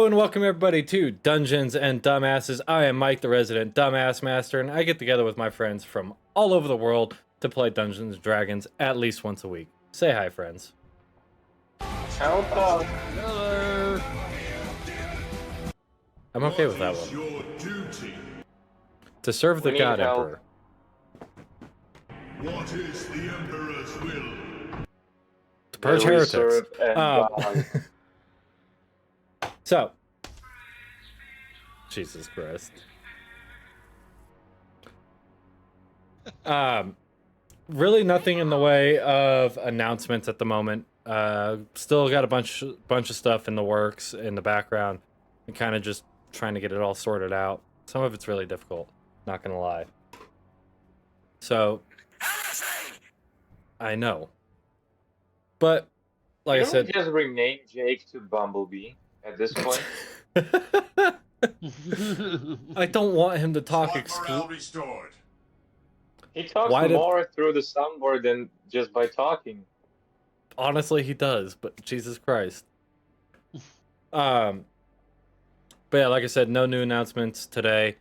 Hello and welcome everybody to Dungeons and Dumbasses. I am Mike, the resident Dumbass Master, and I get together with my friends from all over the world to play Dungeons and Dragons at least once a week. Say hi, friends. Hello. I'm okay with that one. To serve the God Emperor. What is the Emperor's will? To purge heretics. So, Jesus Christ. Really nothing in the way of announcements at the moment. Still got a bunch of stuff in the works in the background, and kind of just trying to get it all sorted out. Some of it's really difficult, not gonna lie. So, I know, but like I said, just rename Jake to Bumblebee at this point. I don't want him to talk restored. He talks more through the soundboard than just by talking. Honestly, he does, but Jesus Christ. But yeah, like I said, no new announcements today.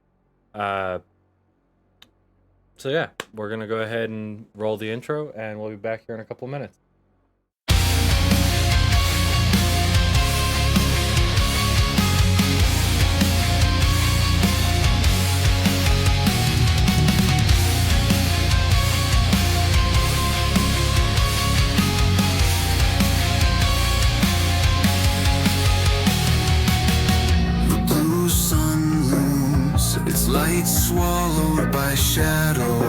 So yeah, we're gonna go ahead and roll the intro, and we'll be back here in a couple minutes. Light swallowed by shadow.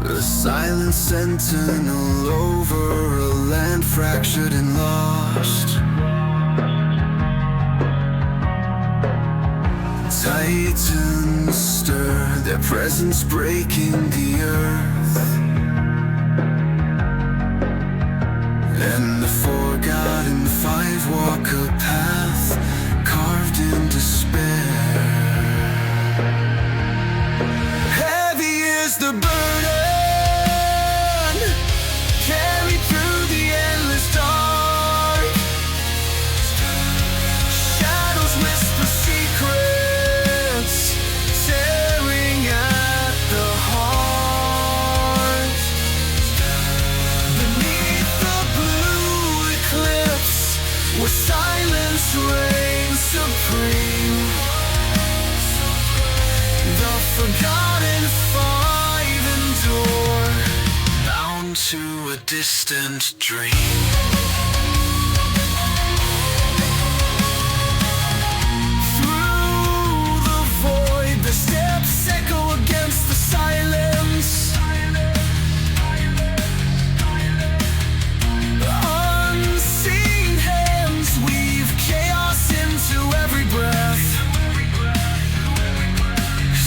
A silent sentinel over a land fractured and lost. Titans stir, their presence breaking the earth. And the forgotten five walk a path carved in despair. Heavy is the burden, carried through the endless dark. Shadows whisper secrets, tearing at the heart. Beneath the blue eclipse, where silence reigns supreme, the forgotten five endure, bound to a distant dream. Through the void, the steps echo against the silence. Unseen hands weave chaos into every breath.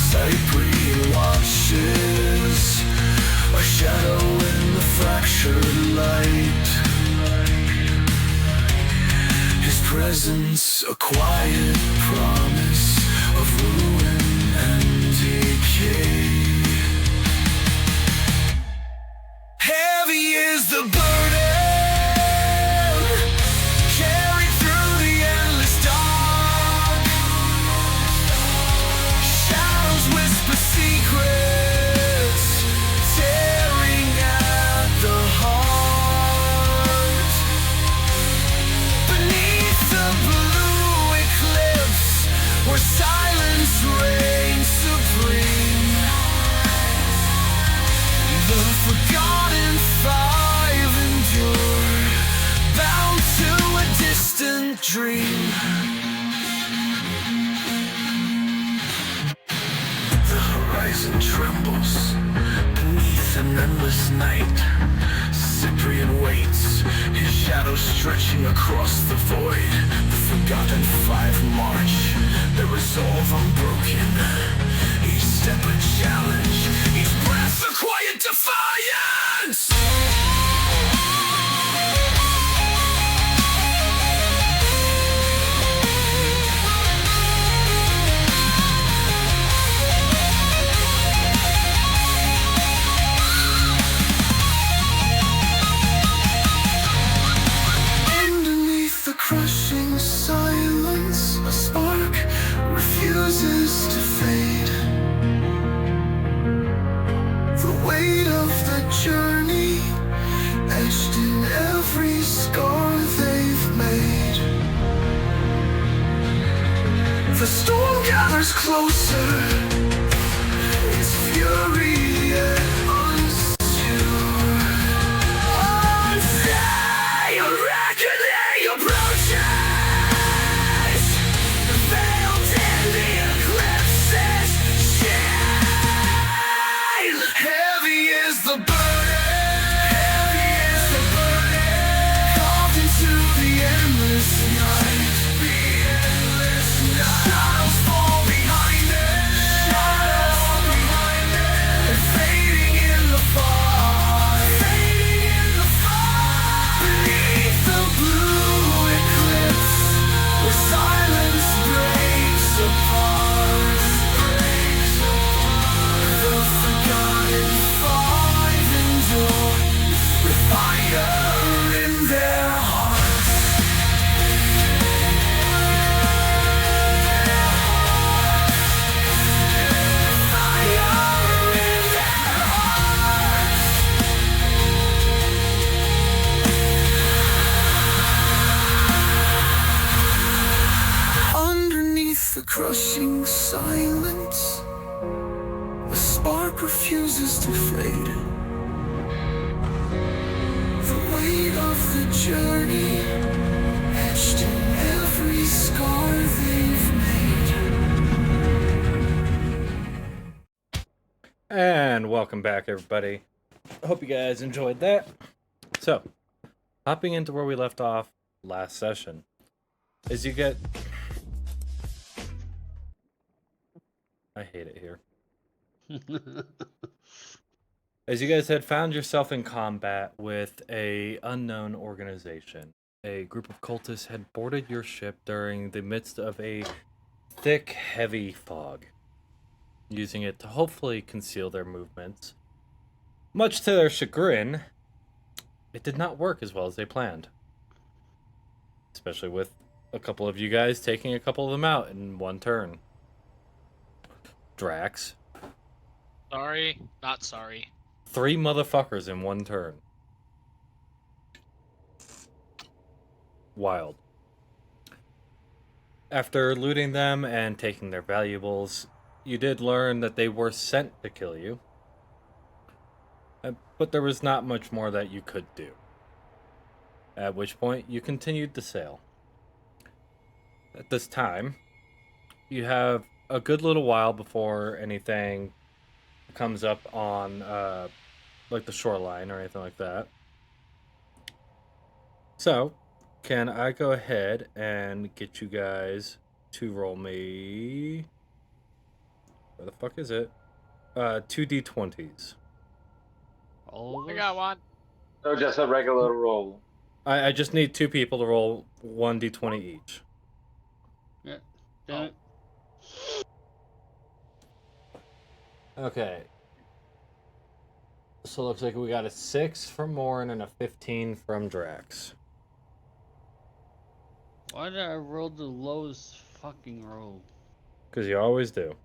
Cypress watches, a shadow in the fractured light. His presence, a quiet promise of ruin and decay. Heavy is the burden, carried through the endless dark. Shadows whisper secrets, tearing at the heart. Beneath the blue eclipse, where silence reigns supreme, the forgotten five endure, bound to a distant dream. The horizon trembles beneath an endless night. Cyprian waits, his shadow stretching across the void. The forgotten five march, their resolve unbroken. Each step a challenge, each breath a quiet defiance. crushing silence, a spark refuses to fade. The weight of the journey etched in every scar they've made. The storm gathers closer, its fury yet unstewed. Unstay, a reckoning approaches, veiled in the eclipse's shine. Heavy is the burden, carved into the endless night. Shadows fall behind it, and fading in the fog, beneath the blue eclipse, where silence breaks apart. The forgotten five endure with fire in their hearts. Underneath the crushing silence, a spark refuses to fade. The weight of the journey etched in every scar they've made. And welcome back, everybody. I hope you guys enjoyed that. So, hopping into where we left off last session, as you get... I hate it here. As you guys had found yourself in combat with a unknown organization, a group of cultists had boarded your ship during the midst of a thick, heavy fog, using it to hopefully conceal their movements. Much to their chagrin, it did not work as well as they planned. Especially with a couple of you guys taking a couple of them out in one turn. Drax. Sorry, not sorry. 3 motherfuckers in one turn. Wild. After looting them and taking their valuables, you did learn that they were sent to kill you. But there was not much more that you could do. At which point, you continued to sail. At this time, you have a good little while before anything comes up on, like the shoreline or anything like that. So, can I go ahead and get you guys to roll me... Where the fuck is it? 2d20s. I got one. So just a regular roll. I just need 2 people to roll 1d20 each. Yeah. Damn it. Okay. So it looks like we got a 6 from Warren and a 15 from Drax. Why did I roll the lowest fucking roll? Because you always do.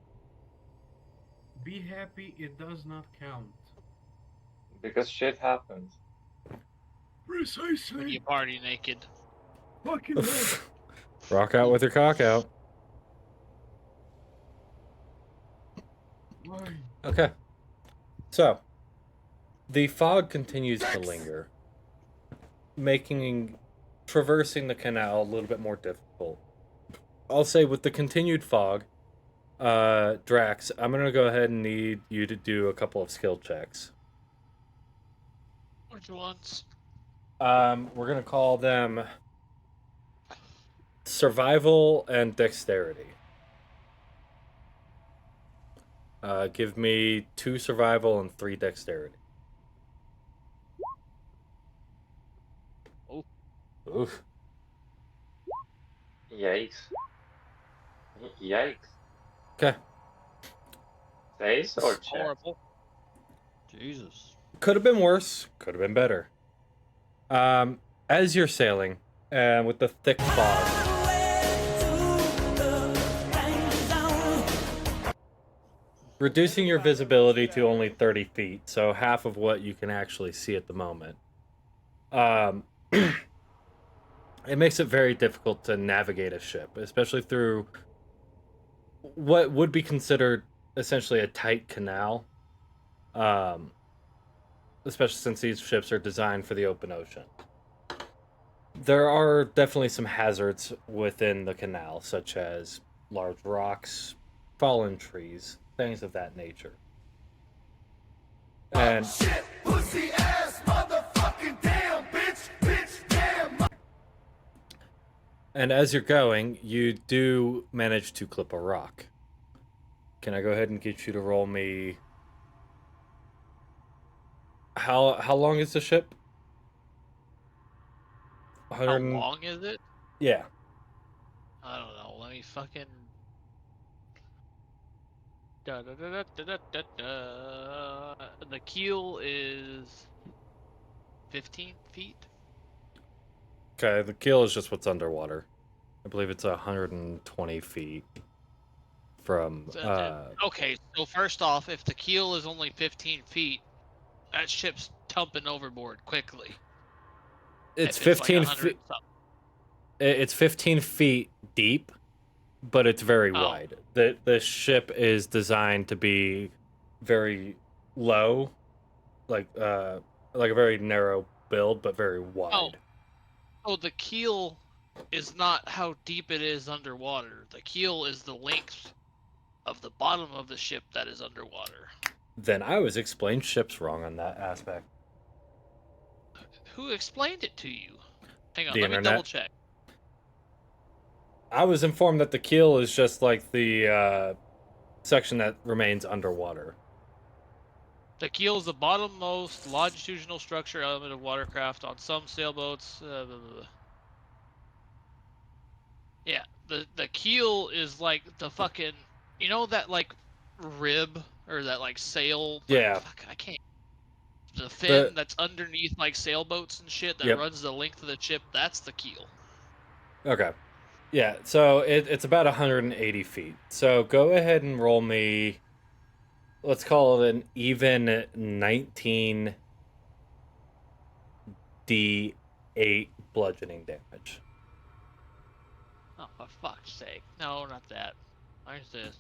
Be happy it does not count. Because shit happens. When Precisely. you party naked. Fucking hell. Rock out with your cock out. Why? Okay. So, the fog continues to linger, making traversing the canal a little bit more difficult. I'll say with the continued fog, Drax, I'm going to go ahead and need you to do a couple of skill checks. Which ones? We're going to call them survival and dexterity. Give me 2 survival and 3 dexterity. Oh. Oof. Yikes. Yikes. Okay. Face or check? Horrible. Jesus. Could have been worse. Could have been better. As you're sailing, and with the thick fog. Reducing your visibility to only 30 feet, so half of what you can actually see at the moment. It makes it very difficult to navigate a ship, especially through what would be considered essentially a tight canal, especially since these ships are designed for the open ocean. There are definitely some hazards within the canal, such as large rocks, fallen trees, things of that nature. And Shit, pussy ass, motherfucking damn bitch, damn. and as you're going, you do manage to clip a rock. Can I go ahead and get you to roll me? How long is the ship? How long is it? Yeah. I don't know. Let me fucking. Da, da, da, da, da, da, da. The keel is 15 feet. Okay, the keel is just what's underwater. I believe it's 120 feet from. Okay, so first off, if the keel is only 15 feet, that ship's tumping overboard quickly. It's If it's 15 like 100 feet. It's 15 feet deep, but it's very wide. The ship is designed to be very low, like a very narrow build, but very wide. Oh, the keel is not how deep it is underwater. The keel is the length of the bottom of the ship that is underwater. Then I was explained ships wrong on that aspect. Who explained it to you? Hang on, The let me internet. double check. I was informed that the keel is just like the section that remains underwater. The keel is the bottommost longitudinal structure element of watercraft on some sailboats. Blah, blah, blah. Yeah, the keel is like the fucking, you know that like rib or that like sail. Yeah. Fuck, I can't. The fin that's underneath like sailboats and shit that Yep. runs the length of the ship. That's the keel. Okay. Yeah, so it's about 180 feet. So go ahead and roll me, let's call it an even 19 D8 bludgeoning damage. Oh, for fuck's sake. No, not that. Where's this?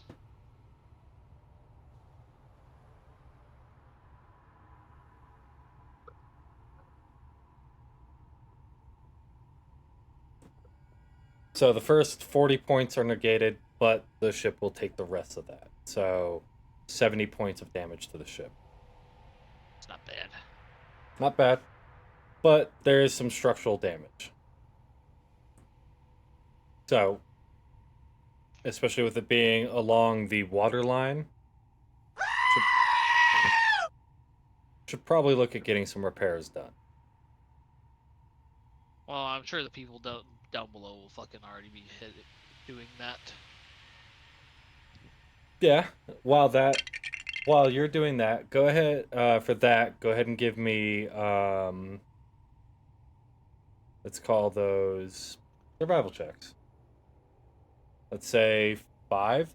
So the first 40 points are negated, but the ship will take the rest of that. So 70 points of damage to the ship. It's not bad. Not bad, but there is some structural damage. So, especially with it being along the water line, should probably look at getting some repairs done. Well, I'm sure the people down below will fucking already be doing that. Yeah, while you're doing that, go ahead go ahead and give me let's call those survival checks. Let's say 5,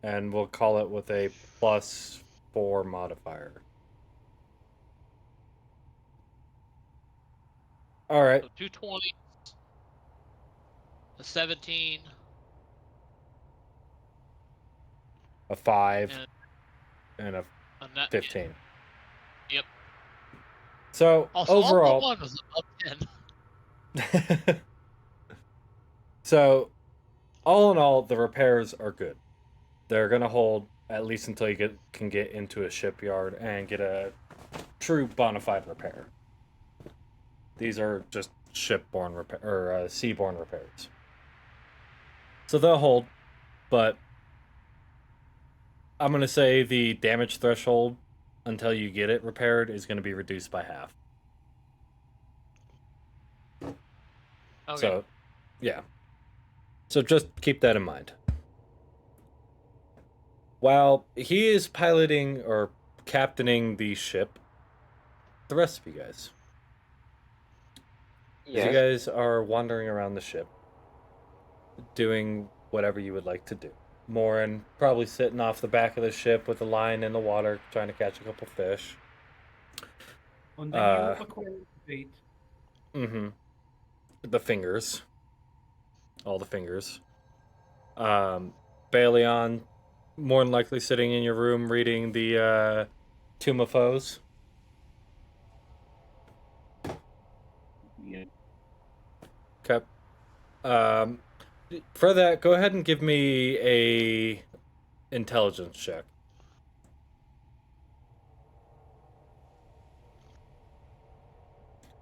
and we'll call it with a +4 modifier. All right. So 220, a 17, A 5, and a a net, 15. Yep. So Also, overall, all one was above 10. so all in all, the repairs are good. They're gonna hold at least until you can get into a shipyard and get a true bona fide repair. These are just shipborne repair or seaborne repairs. So they'll hold, but I'm gonna say the damage threshold until you get it repaired is gonna be reduced by half. Okay. So, yeah. So just keep that in mind. While he is piloting or captaining the ship, the rest of you guys, As you Yes. guys are wandering around the ship, doing whatever you would like to do. Morin probably sitting off the back of the ship with a line in the water, trying to catch a couple fish. On the new Uh, aquarium bait. mm-hmm. The fingers, all the fingers. Baleon, more than likely sitting in your room reading the Tomb of Foes. Yeah. Okay. Um, for that, go ahead and give me a intelligence check.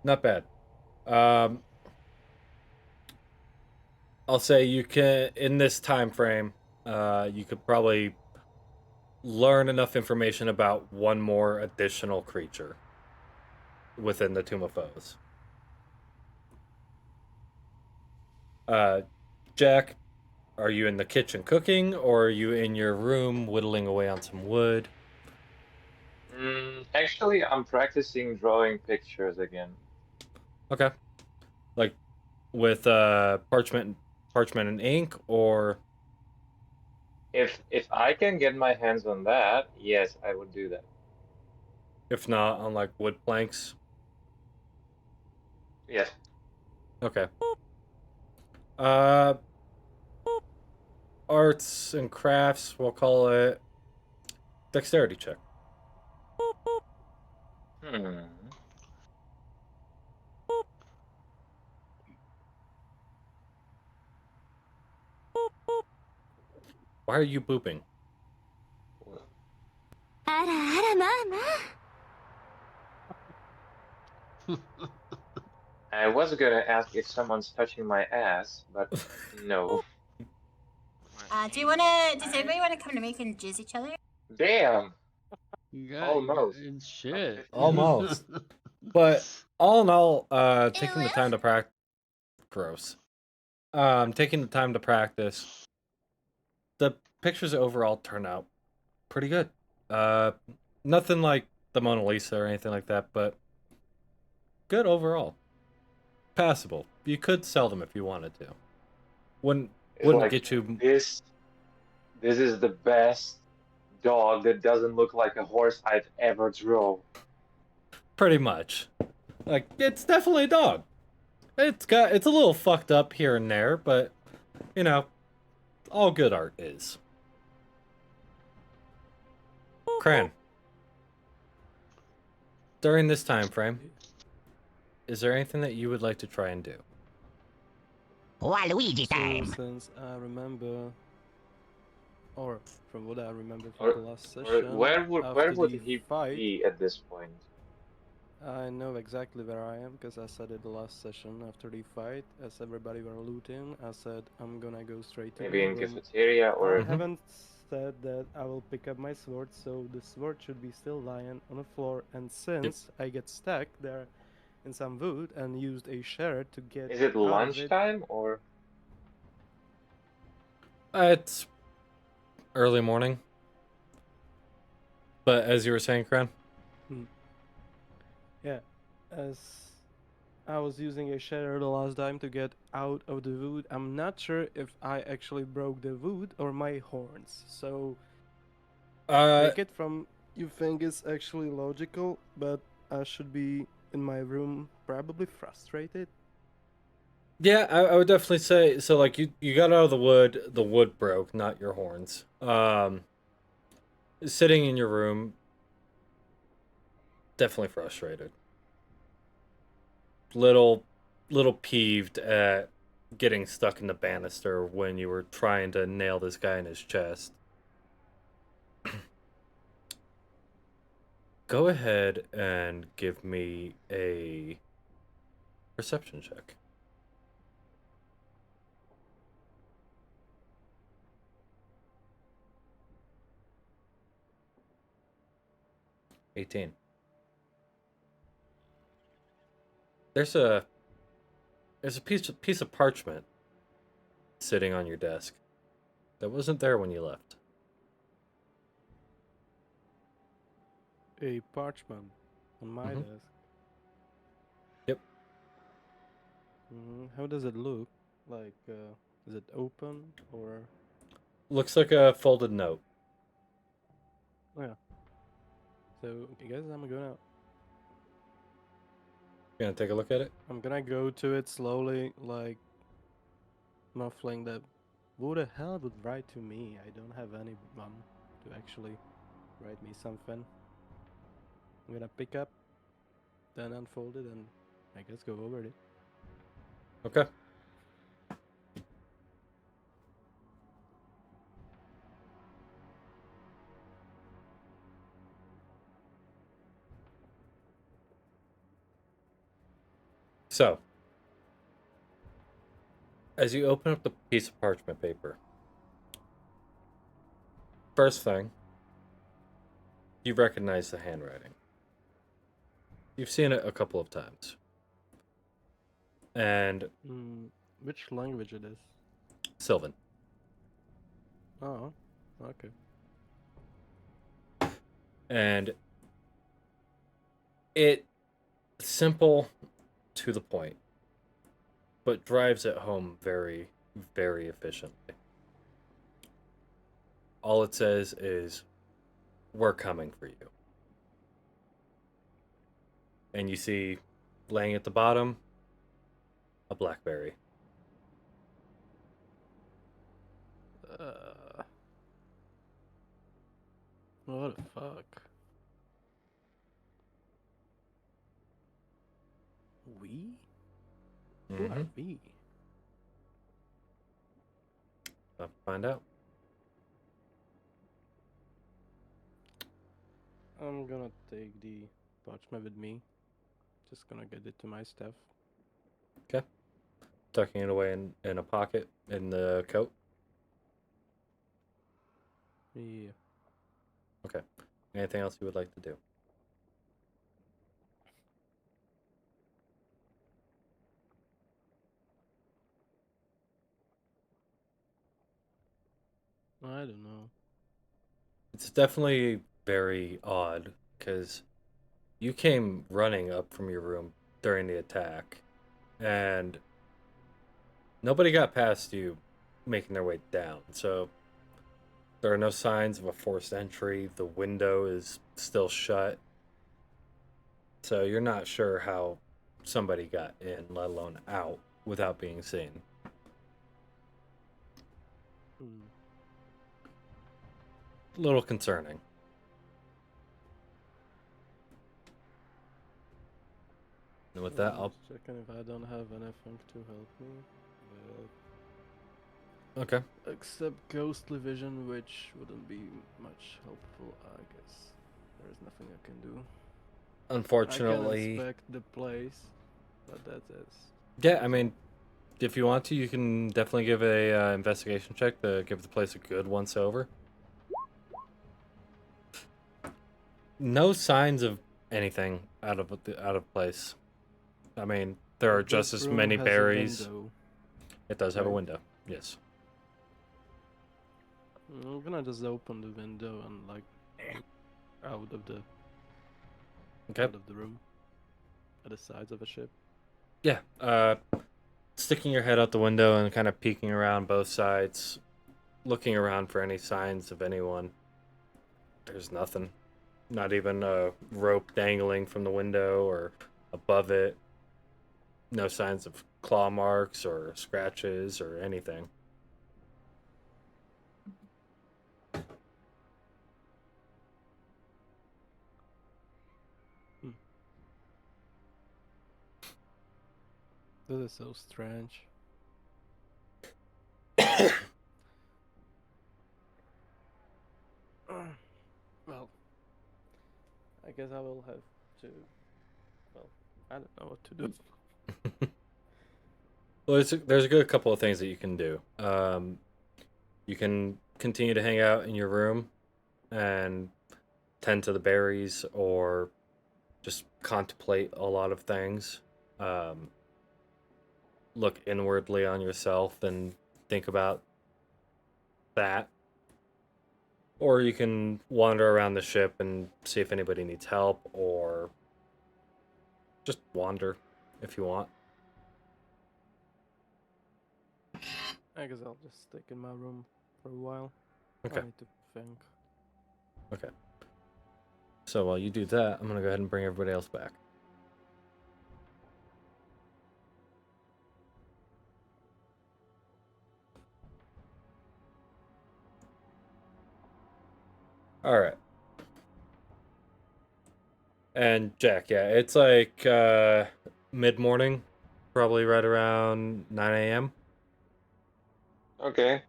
Not bad. Um, I'll say you can in this time frame. You could probably learn enough information about one more additional creature within the Tomb of Foes. Uh, Jack, are you in the kitchen cooking, or are you in your room whittling away on some wood? Actually, I'm practicing drawing pictures again. Okay, like with parchment and ink, or If I can get my hands on that, yes, I would do that. if not, on like wood planks. Yes. Okay. Uh, arts and crafts. We'll call it dexterity check. Hmm. Why are you booping? I was gonna ask if someone's touching my ass, but no. Does everybody wanna come to me and jizz each other? Damn. You got Almost. it's shit. Almost. But all in all, taking the time to practice. Gross. Taking the time to practice. The pictures overall turn out pretty good. Uh, Nothing like the Mona Lisa or anything like that, but good overall. Passable. You could sell them if you wanted to. Wouldn't It's wouldn't like get you this is the best dog that doesn't look like a horse I've ever drove. pretty much. Like it's definitely a dog. It's a little fucked up here and there, but you know, all good art is. Cran. During this time frame, is there anything that you would like to try and do? Waluigi time. So since I remember, or from what I remember from the last session, Where would the he fight, be at this point? I know exactly where I am because I said it the last session after the fight. As everybody were looting, I said I'm gonna go straight to Maybe the in room. cafeteria or I haven't said that I will pick up my sword, so the sword should be still lying on the floor. And since I get stuck there in some wood and used a sharer to get is it out of it, lunchtime or? It's early morning. But as you were saying, Cran? yeah, as I was using a shader the last time to get out of the wood, I'm not sure if I actually broke the wood or my horns. So take it from you think it's actually logical, but I should be in my room probably frustrated. Yeah, I would definitely say so. Like you got out of the wood broke, not your horns. Sitting in your room, definitely frustrated. Little peeved at getting stuck in the banister when you were trying to nail this guy in his chest. Go ahead and give me a perception check. 18. There's a piece of parchment sitting on your desk that wasn't there when you left. A parchment on my desk. Yep. How does it look? Like, is it open or? Looks like a folded note. Oh, yeah. So, I guess I'm gonna You gonna take a look at it? go to it slowly, like muffling that. Who the hell would write to me? I don't have anyone to actually write me something. I'm gonna pick up, then unfold it, and I guess go over it. Okay. So, as you open up the piece of parchment paper, first thing, you recognize the handwriting. You've seen it a couple of times. And Which language it is? Sylvan. Oh, okay. And it simple to the point, but drives it home very, very efficiently. All it says is, "We're coming for you." And you see, laying at the bottom, a blackberry. What the fuck? We? Who are we? I'll find out. I'm gonna take the parchment with me. Just gonna get it to my stuff. Okay. Tucking it away in a pocket in the coat. Yeah. Okay. Anything else you would like to do? I don't know. It's definitely very odd because you came running up from your room during the attack, and nobody got past you making their way down. So there are no signs of a forced entry. The window is still shut. So you're not sure how somebody got in, let alone out, without being seen. A little concerning. And with that, I'll... just checking if I don't have anything to help me. Okay. Except ghostly vision, which wouldn't be much helpful, I guess. There's nothing I can do. Unfortunately... I can inspect the place, but that's it. Yeah, I mean, if you want to, you can definitely give a investigation check to give the place a good once over. No signs of anything out of place. I mean, there are just as many berries. It does have a window. Yes. I'm gonna just open the window and like out of the room, at the sides of the ship. Yeah. Sticking your head out the window and kind of peeking around both sides, looking around for any signs of anyone. There's nothing. Not even a rope dangling from the window or above it. No signs of claw marks or scratches or anything. This is so strange. Well, I guess I will have to. Well, I don't know what to do. Well, there's a good couple of things that you can do. You can continue to hang out in your room and tend to the berries, or just contemplate a lot of things. Look inwardly on yourself and think about that. Or you can wander around the ship and see if anybody needs help, or just wander if you want. I guess I'll just stick in my room for a while. Okay. I need to think. Okay. So while you do that, I'm gonna go ahead and bring everybody else back. All right. And Jack, yeah, it's like mid-morning, probably right around 9 a.m. Okay.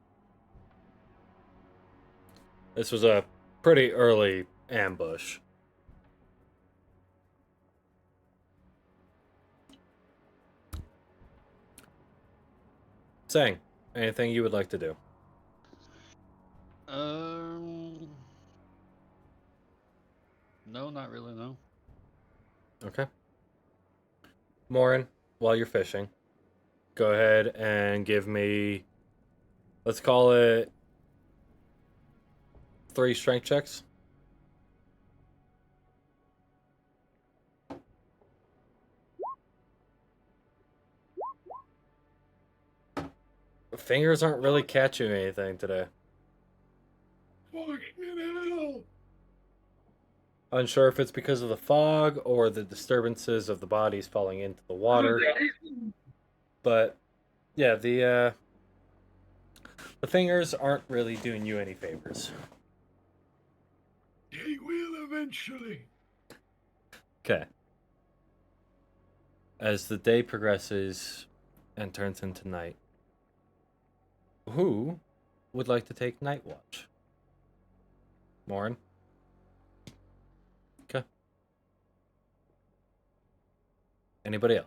This was a pretty early ambush. Sang, anything you would like to do? No, not really. No. Okay. Morin, while you're fishing, go ahead and give me, let's call it 3 strength checks. Fingers aren't really catching anything today. Unsure if it's because of the fog or the disturbances of the bodies falling into the water. But yeah, the fingers aren't really doing you any favors. They will eventually. Okay. As the day progresses and turns into night, who would like to take night watch? Morin? Okay. Anybody else?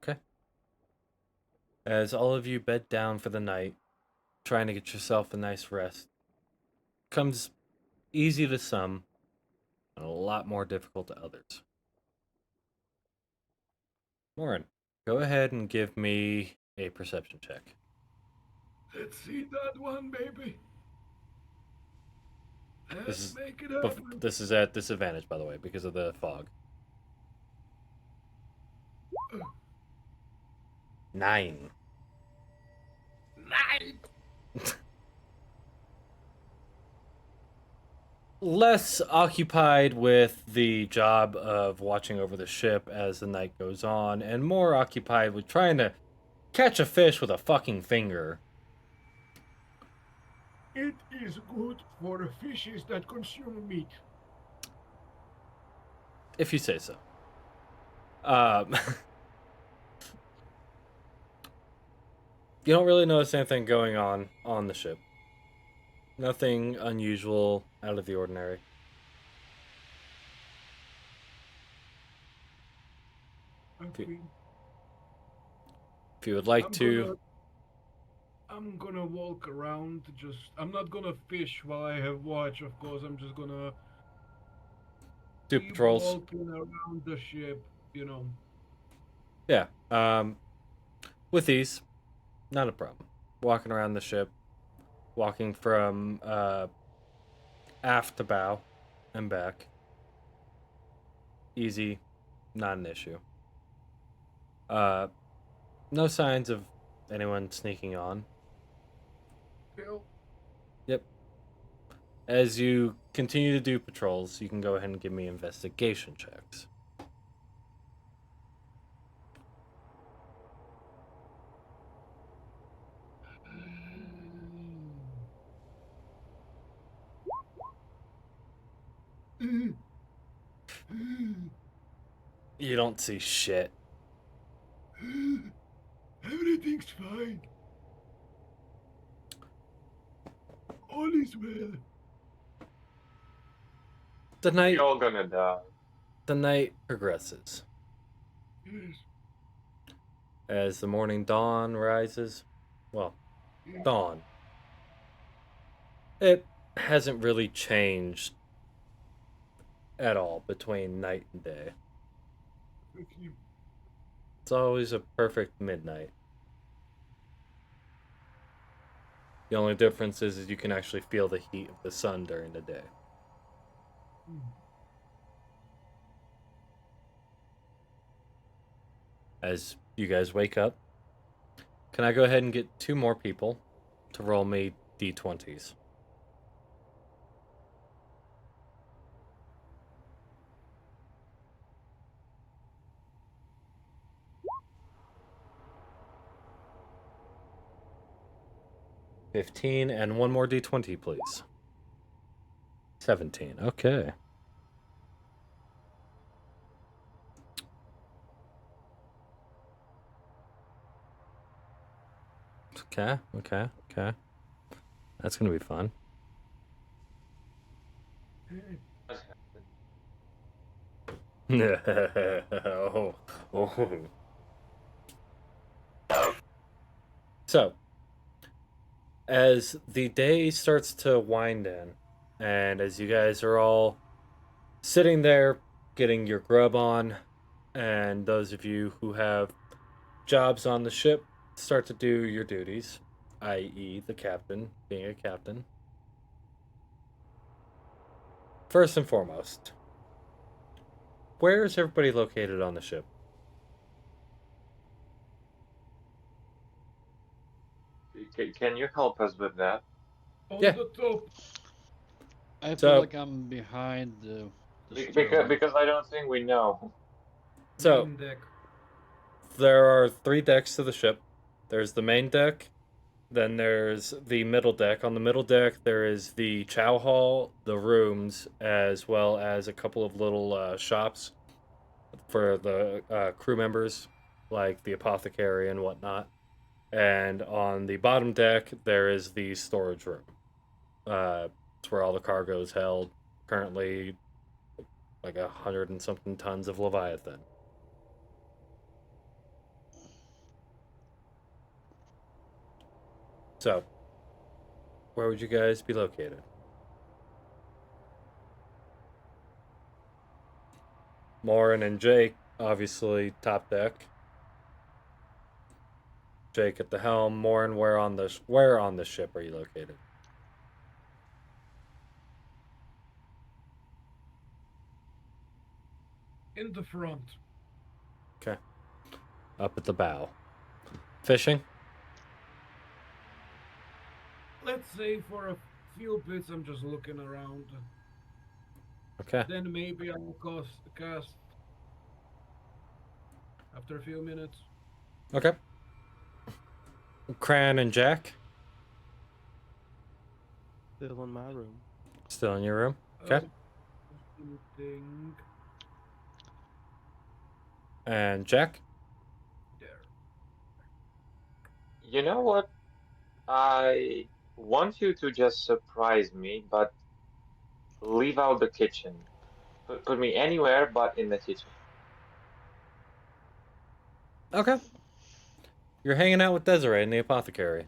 Okay. As all of you bed down for the night, trying to get yourself a nice rest, comes easy to some and a lot more difficult to others. Morin, go ahead and give me a perception check. Let's see that one, baby. Let's make it But happen. this is at disadvantage, by the way, because of the fog. 9. 9. Less occupied with the job of watching over the ship as the night goes on, and more occupied with trying to catch a fish with a fucking finger. It is good for the fishes that consume meat. If you say so. You don't really notice anything going on the ship. Nothing unusual, out of the ordinary. Okay. If you would like to... I'm gonna walk around. I'm not gonna fish while I have watch, of course. I'm just gonna do keep patrols. walking around the ship, you know. Yeah. With ease, not a problem. Walking around the ship, walking from aft to bow and back. Easy, not an issue. No signs of anyone sneaking on. Bill, Yep. As you continue to do patrols, you can go ahead and give me investigation checks. You don't see shit. everything's fine. All is well. The night You're all gonna die. the night progresses. Yes. As the morning dawn rises, well, dawn. It hasn't really changed at all between night and day. Okay. It's always a perfect midnight. The only difference is you can actually feel the heat of the sun during the day. As You guys wake up. Can I go ahead and get 2 more people to roll me d20s? $15 and 1 more d20, please. 17. Okay. Okay. That's gonna be fun. oh. So, as the day starts to wind in, and as you guys are all sitting there getting your grub on, and those of you who have jobs on the ship start to do your duties, i.e., the captain being a captain. First and foremost, where is everybody located on the ship? Can you help us with that? On Yeah. the top. I So- feel like I'm behind the Because I don't think we know. So- Main deck. There are 3 decks to the ship. There's the main deck, then there's the middle deck. On the middle deck, there is the chow hall, the rooms, as well as a couple of little shops for the crew members, like the apothecary and whatnot. And on the bottom deck, there is the storage room. It's where all the cargo is held. Currently, like 100 and something tons of Leviathan. So, where would you guys be located? Morin and Jake, obviously top deck. Jake at the helm. Morin, where on the ship are you located? In the front. Okay. Up at the bow. Fishing? Let's say for a few bits I'm just looking around. Okay. Then maybe I'll cast after a few minutes. Okay. Cran and Jack? Still in my room. Still in your room? Okay. Something And Jack? there. You know what? I want you to just surprise me, but leave out the kitchen. Put me anywhere but in the kitchen. Okay. You're hanging out with Desiree in the apothecary.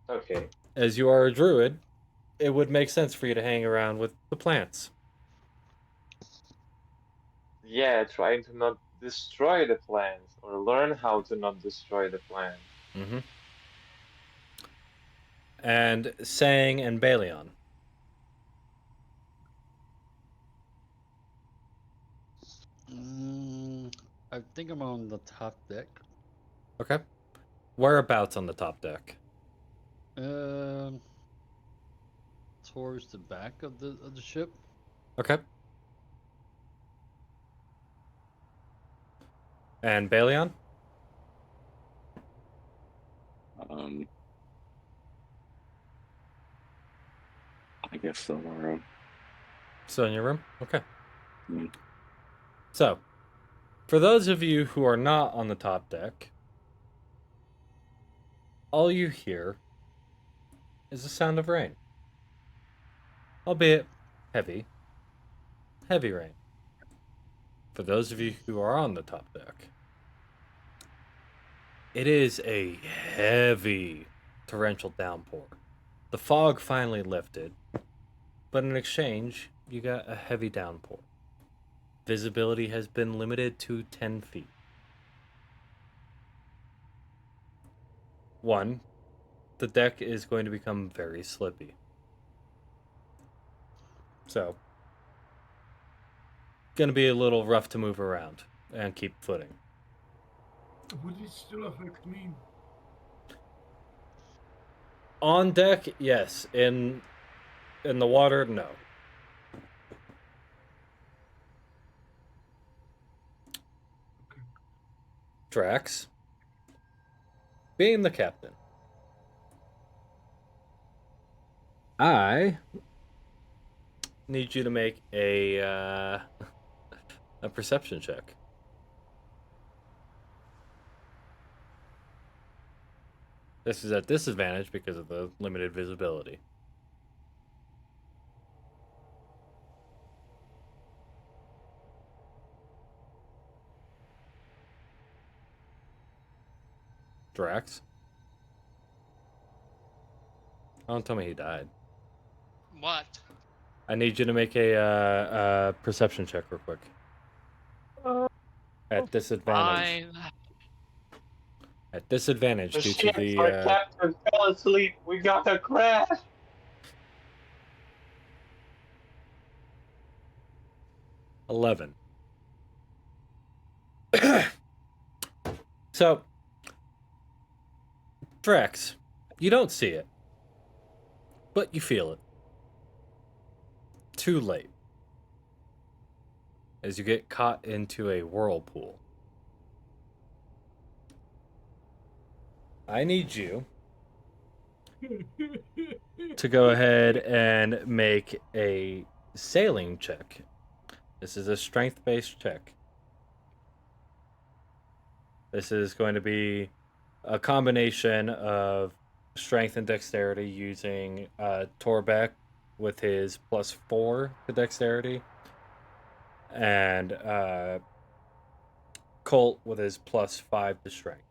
Okay. As you are a druid, it would make sense for you to hang around with the plants. Yeah, trying to not destroy the plants or learn how to not destroy the plants. Mm-hmm. And Sang and Balion. I think I'm on the top deck. Okay. Whereabouts on the top deck? Towards the back of the ship. Okay. And Balion? I guess still in my room. Still in your room? Okay. Mm. So, for those of you who are not on the top deck, all you hear is the sound of rain. Albeit heavy. Heavy rain. For those of you who are on the top deck, it is a heavy torrential downpour. The fog finally lifted, but in exchange, you got a heavy downpour. Visibility has been limited to 10 feet. 1, the deck is going to become very slippy. So, going to be a little rough to move around and keep footing. Would it still affect me? On deck, yes. In the water, no. Okay. Drax, being the captain, I need you to make a perception check. This is at disadvantage because of the limited visibility. Drax? Don't tell me he died. What? I need you to make a perception check real quick. At disadvantage. Fine. At disadvantage The due to ship, the... our captain fell asleep. We got a crash. 11. So, Drax, you don't see it, but you feel it. Too late. As you get caught into a whirlpool. I need you to go ahead and make a sailing check. This is a strength-based check. This is going to be a combination of strength and dexterity using Torbeck with his +4 to dexterity, and Colt with his +5 to strength.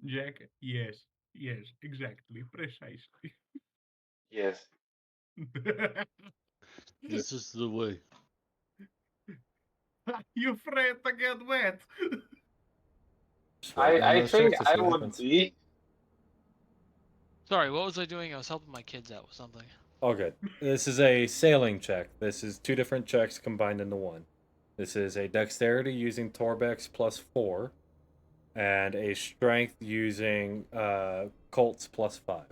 Jack, yes, exactly, precisely. Yes. This is the way. You afraid to get wet? Just write down I those think checks to see I what would happens. be. Sorry, what was I doing? I was helping my kids out with something. All good. This is a sailing check. This is 2 different checks combined into one. This is a dexterity using Torbeck's +4, and a strength using Colt's +5.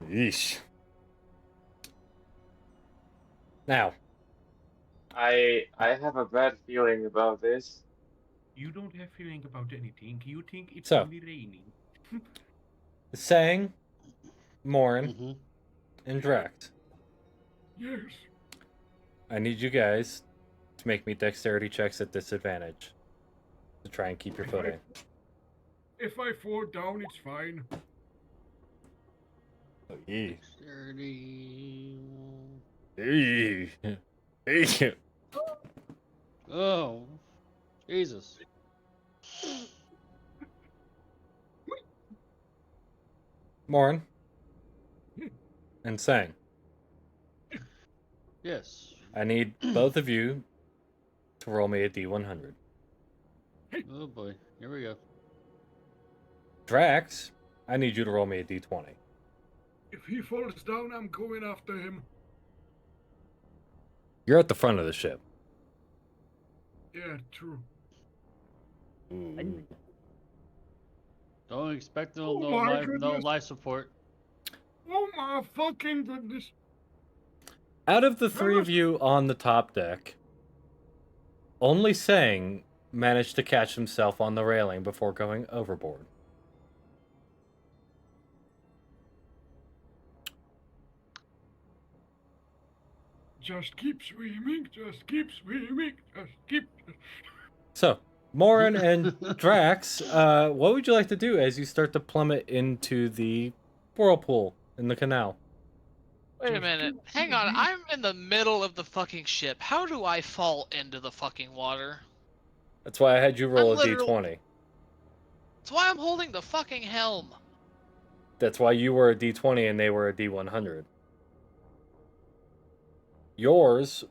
Yeesh. Now, I have a bad feeling about this. You don't have feeling about anything. You think it's So. only raining. Sang, Morin, Mm-hmm. and Drax, Yes. I need you guys to make me dexterity checks at disadvantage to try and keep your footing. If I fall down, it's fine. Oh, yeah. Dexterity. Hey. Hey. Oh, Jesus. Morin and Sang, Yes. I need both of you to roll me a D100. Oh boy. Here we go. Drax, I need you to roll me a D20. If he falls down, I'm going after him. You're at the front of the ship. Yeah, true. Ooh. Don't expect no Oh no my life goodness. support. Oh my fucking goodness. Out of the 3 of you on the top deck, only Sang managed to catch himself on the railing before going overboard. Just keep swimming, just keep swimming, just keep... So, Morin and Drax, what would you like to do as you start to plummet into the whirlpool in the canal? Wait a minute. Hang on. I'm in the middle of the fucking ship. How do I fall into the fucking water? That's why I had you roll I'm a D20. That's why I'm holding the fucking helm. That's why you were a D20 and they were a D100. Yours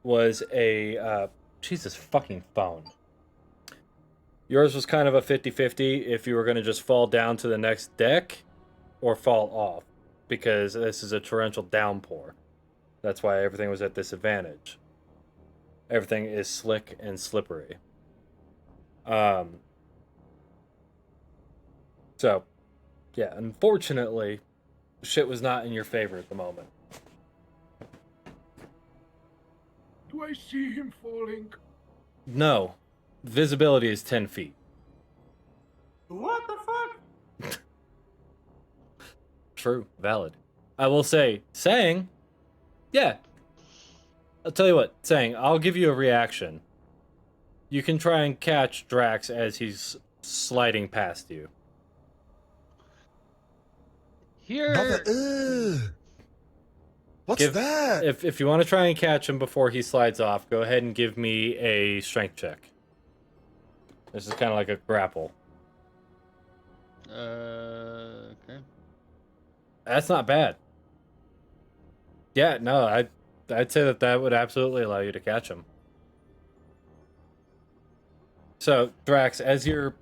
was a Jesus fucking phone. Yours was kind of a 50-50 if you were going to just fall down to the next deck or fall off, because this is a torrential downpour. That's why everything was at disadvantage. Everything is slick and slippery. So, yeah, unfortunately, shit was not in your favor at the moment. Do I see him falling? No. Visibility is 10 feet. What the fuck? True. Valid. I will say, Sang, yeah. I'll tell you what, Sang, I'll give you a reaction. You can try and catch Drax as he's sliding past you. Here. What's that? If you want to try and catch him before he slides off, go ahead and give me a strength check. This is kind of like a grapple. Okay. That's not bad. Yeah, no, I'd say that would absolutely allow you to catch him. So, Drax, as you're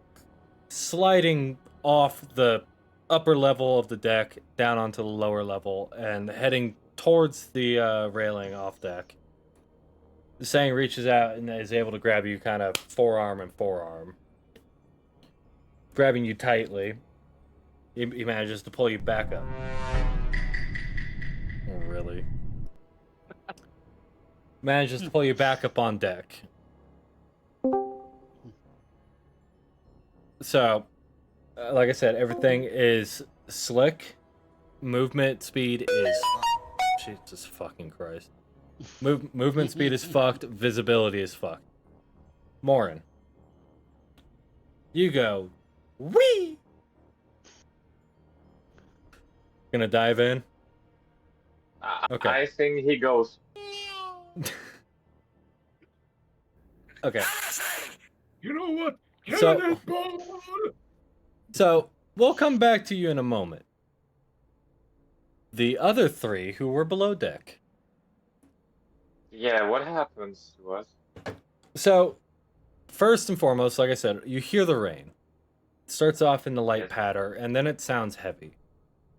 sliding off the upper level of the deck down onto the lower level and heading towards the railing off deck, Sang reaches out and is able to grab you kind of forearm and forearm. Grabbing you tightly, he manages to pull you back up. Really? Manages to pull you back up on deck. So, like I said, everything is slick. Movement speed is... Jesus fucking Christ. Movement speed is fucked. Visibility is fucked. Morin. You go... Whee! Gonna dive in? Okay. I think he goes. Okay. You know what? So, we'll come back to you in a moment. The other three who were below deck. Yeah, what happens to us? So, first and foremost, like I said, you hear the rain. It starts off in the light patter, and then it sounds heavy.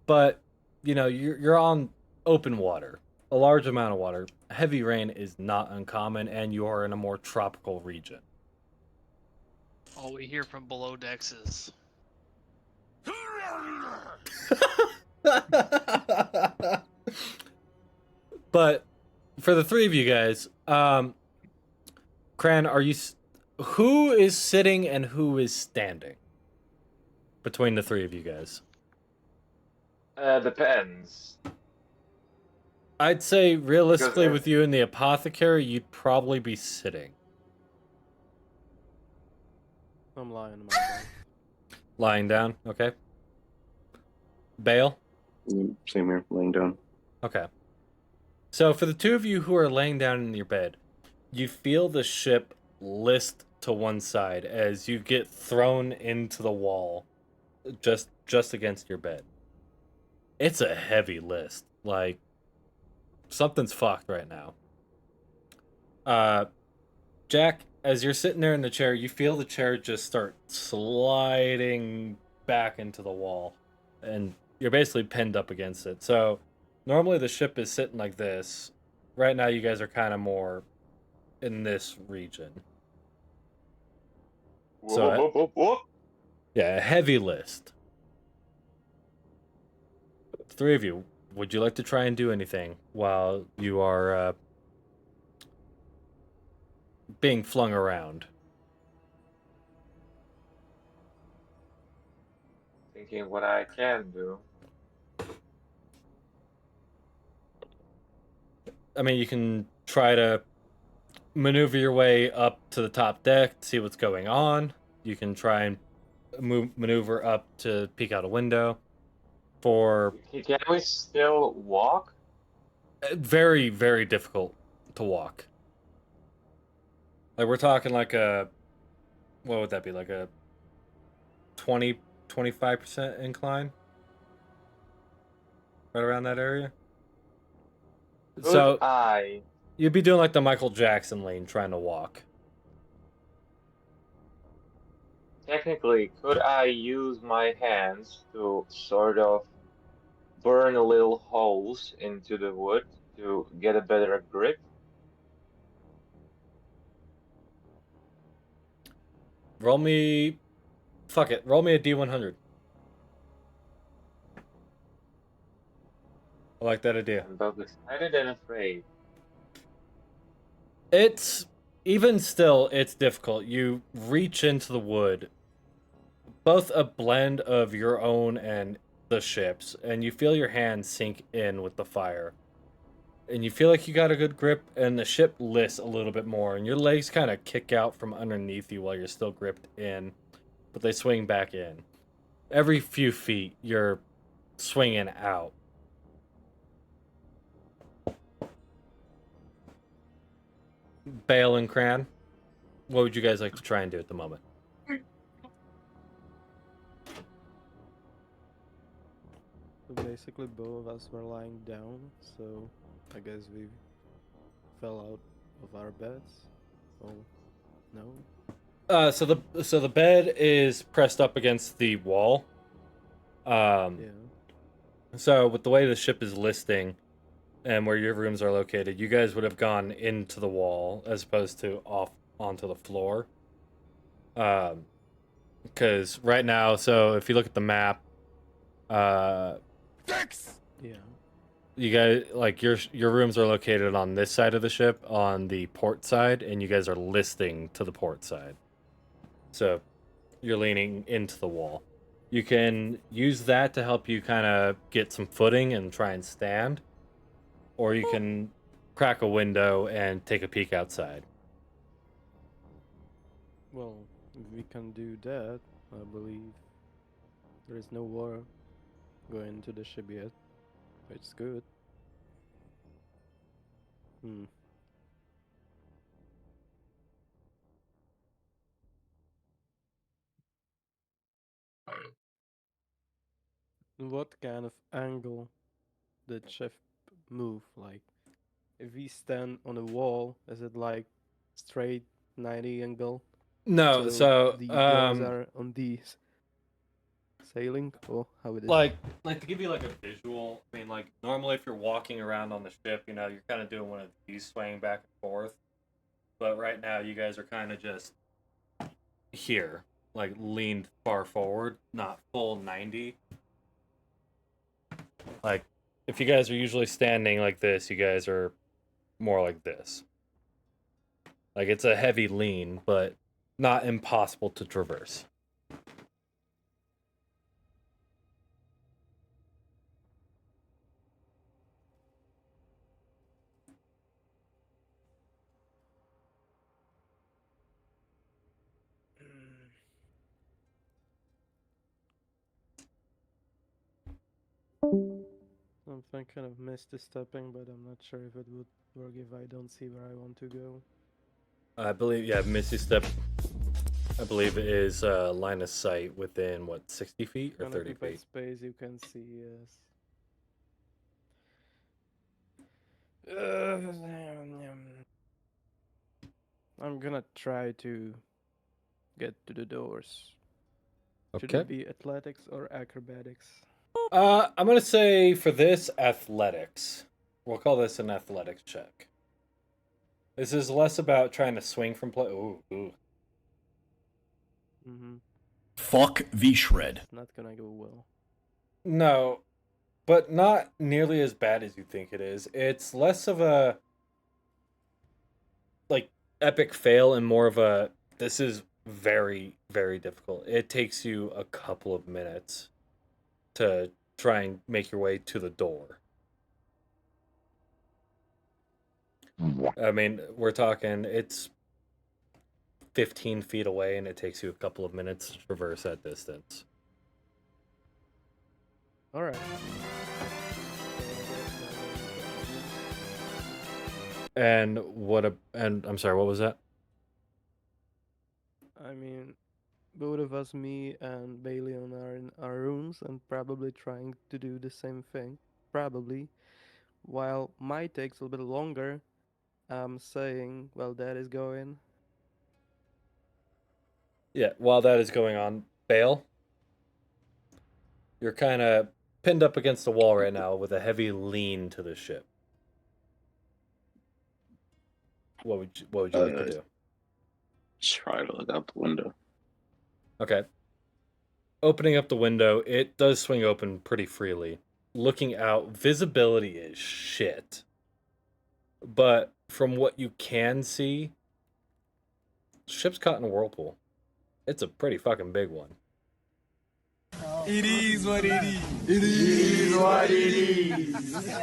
But, you know, you're on open water. A large amount of water. Heavy rain is not uncommon, and you are in a more tropical region. All we hear from below decks is... But for the three of you guys, Cran, who is sitting and who is standing between the three of you guys? Depends. I'd say realistically, with you and the apothecary, you'd probably be sitting. I'm lying on my back. Lying down, okay. Bale? Same here, laying down. Okay. So for the two of you who are laying down in your bed, you feel the ship list to one side as you get thrown into the wall just against your bed. It's a heavy list. Like, something's fucked right now. Jack, as you're sitting there in the chair, you feel the chair just start sliding back into the wall, and you're basically pinned up against it. So normally the ship is sitting like this. Right now you guys are kind of more in this region. Yeah, a heavy list. The three of you, would you like to try and do anything while you are being flung around? Thinking what I can do. I mean, you can try to maneuver your way up to the top deck, see what's going on. You can try and maneuver up to peek out a window. Can we still walk? Very, very difficult to walk. Like, we're talking like a... What would that be? Like a 20-25% incline? Right around that area? So, you'd be doing like the Michael Jackson lane trying to walk. technically, could I use my hands to sort of burn little holes into the wood to get a better grip? Roll me. Fuck it. Roll me a D100. I like that idea. I'm both excited and afraid. It's even still, it's difficult. You reach into the wood, both a blend of your own and the ship's, and you feel your hands sink in with the fire. And you feel like you got a good grip, and the ship lifts a little bit more, and your legs kind of kick out from underneath you while you're still gripped in, but they swing back in. Every few feet, you're swinging out. Bale and Cran, what would you guys like to try and do at the moment? So basically, both of us were lying down, so I guess we fell out of our beds. Oh, no. So the bed is pressed up against the wall. Yeah. So with the way the ship is listing, and where your rooms are located, you guys would have gone into the wall as opposed to off onto the floor. Because right now, so if you look at the map, Yeah. you guys like your rooms are located on this side of the ship, on the port side, and you guys are listing to the port side. So you're leaning into the wall. You can use that to help you kind of get some footing and try and stand, or you can crack a window and take a peek outside. Well, if we can do that, I believe there is no war going into the ship yet. It's good. Hmm. What kind of angle did ship move? Like, if we stand on a wall, is it like straight 90 angle? No, so the doors are on the sailing, or how it is? like to give you like a visual, I mean, like normally if you're walking around on the ship, you know, you're kind of doing one of these, swaying back and forth. But right now, you guys are kind of just here, like leaned far forward, not full 90. Like if you guys are usually standing like this, you guys are more like this. Like it's a heavy lean, but not impossible to traverse. I'm thinking of misty stepping, but I'm not sure if it would work if I don't see where I want to go. I believe, yeah, Misty Step, I believe it is line of sight within, what, 60 feet or 30 Unoccupied feet? space, you can see, yes. I'm gonna try to get to the doors. Should Okay. it be athletics or acrobatics? I'm going to say for this, athletics. We'll call this an athletics check. This is less about trying to swing from play. Ooh. Mm-hmm. Fuck the shred. It's not gonna go well. No, but not nearly as bad as you think it is. It's less of a like epic fail and more of a this is very, very difficult. It takes you a couple of minutes to try and make your way to the door. I mean, we're talking it's 15 feet away and it takes you a couple of minutes to traverse that distance. Alright. And and I'm sorry, what was that? I mean, both of us, me and Bailey, are in our rooms and probably trying to do the same thing. Probably. While my takes a little bit longer, I'm saying, well, that is going. Yeah, while that is going on, Bale, you're kind of pinned up against the wall right now with a heavy lean to the ship. What would you like to do? Try to look out the window. Okay. Opening up the window, it does swing open pretty freely. Looking out, visibility is shit. But from what you can see, ship's caught in a whirlpool. It's a pretty fucking big one. It is what it is. It is what it is.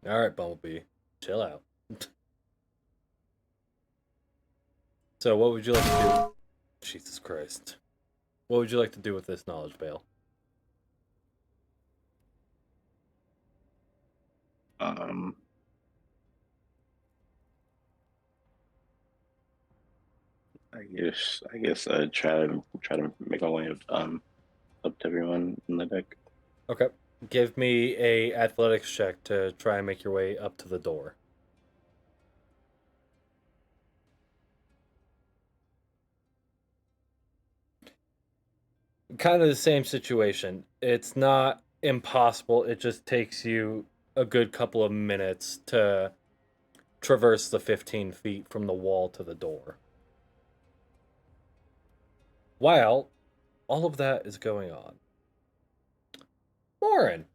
Alright, Bumblebee. Chill out. So, what would you like to do? Jesus Christ. What would you like to do with this knowledge, Bale? I guess I'd try to make my way up to everyone in the deck. Okay. Give me a athletics check to try and make your way up to the door. Kind of the same situation. It's not impossible. It just takes you a good couple of minutes to traverse the 15 feet from the wall to the door. While all of that is going on, Warren,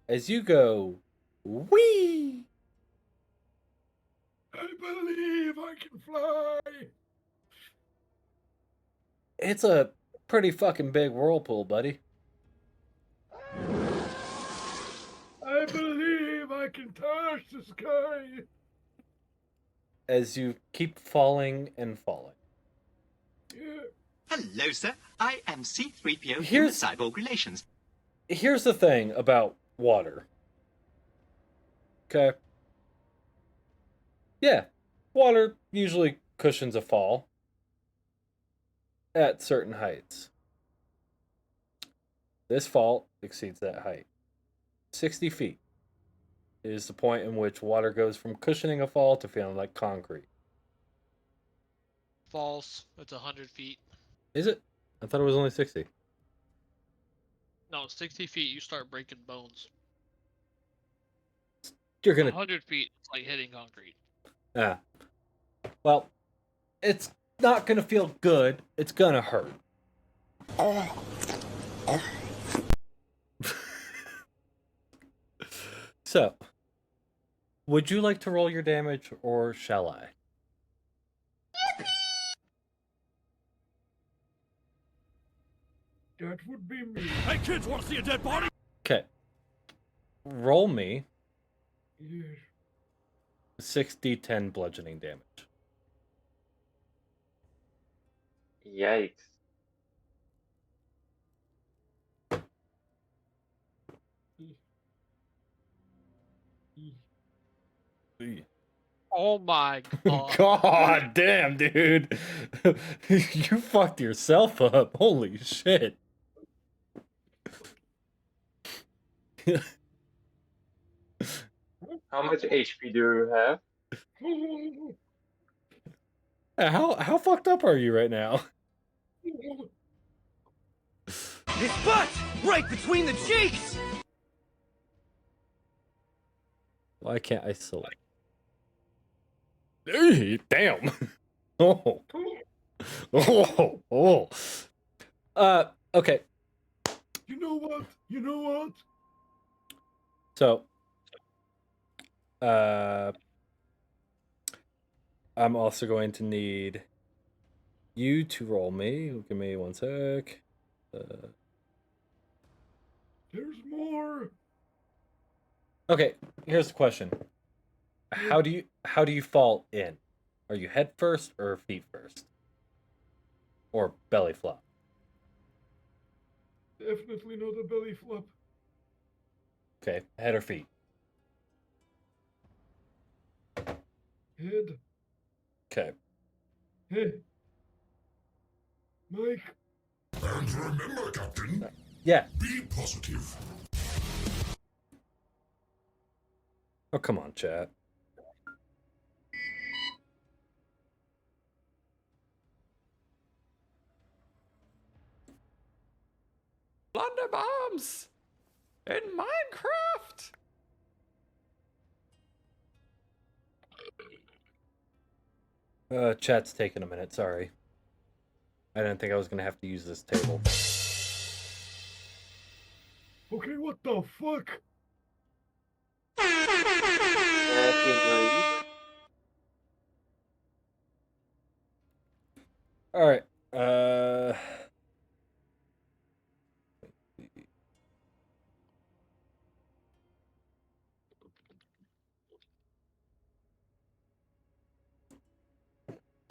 as you go, wee! I believe I can fly. It's a pretty fucking big whirlpool, buddy. I believe I can touch the sky. As you keep falling and falling. Yeah. Hello, sir. I am C-3PO Here's- Human Cyborg Relations. Here's the thing about water. Okay. Yeah, water usually cushions a fall at certain heights. This fall exceeds that height. 60 feet is the point in which water goes from cushioning a fall to feeling like concrete. False. It's 100 feet. Is it? I thought it was only 60. No, 60 feet, you start breaking bones. You're gonna... 100 feet, it's like hitting concrete. Ah. Well, it's not gonna feel good. It's gonna hurt. So, would you like to roll your damage, or shall I? That would be me. Hey kids, want to see a dead body? Okay. Roll me Yes. 6d10 bludgeoning damage. Yikes. Oh my god. God damn, dude. You fucked yourself up. Holy shit. How much HP do you have? How fucked up are you right now? This butt! Right between the cheeks! Why can't I select? Hey, damn. Oh. Oh. Okay. You know what? You know what? So, I'm also going to need you to roll me. Give me 1 sec. There's more. Okay, here's the question. How do you fall in? Are you head first or feet first? Or belly flop? Definitely not a belly flop. Okay, head or feet? Head. Okay. Hey. Mike. And remember, Captain, Yeah. be positive. Oh, come on, chat. bombs in Minecraft. Chat's taking a minute, sorry. I didn't think I was gonna have to use this table. Okay, what the fuck? Alright,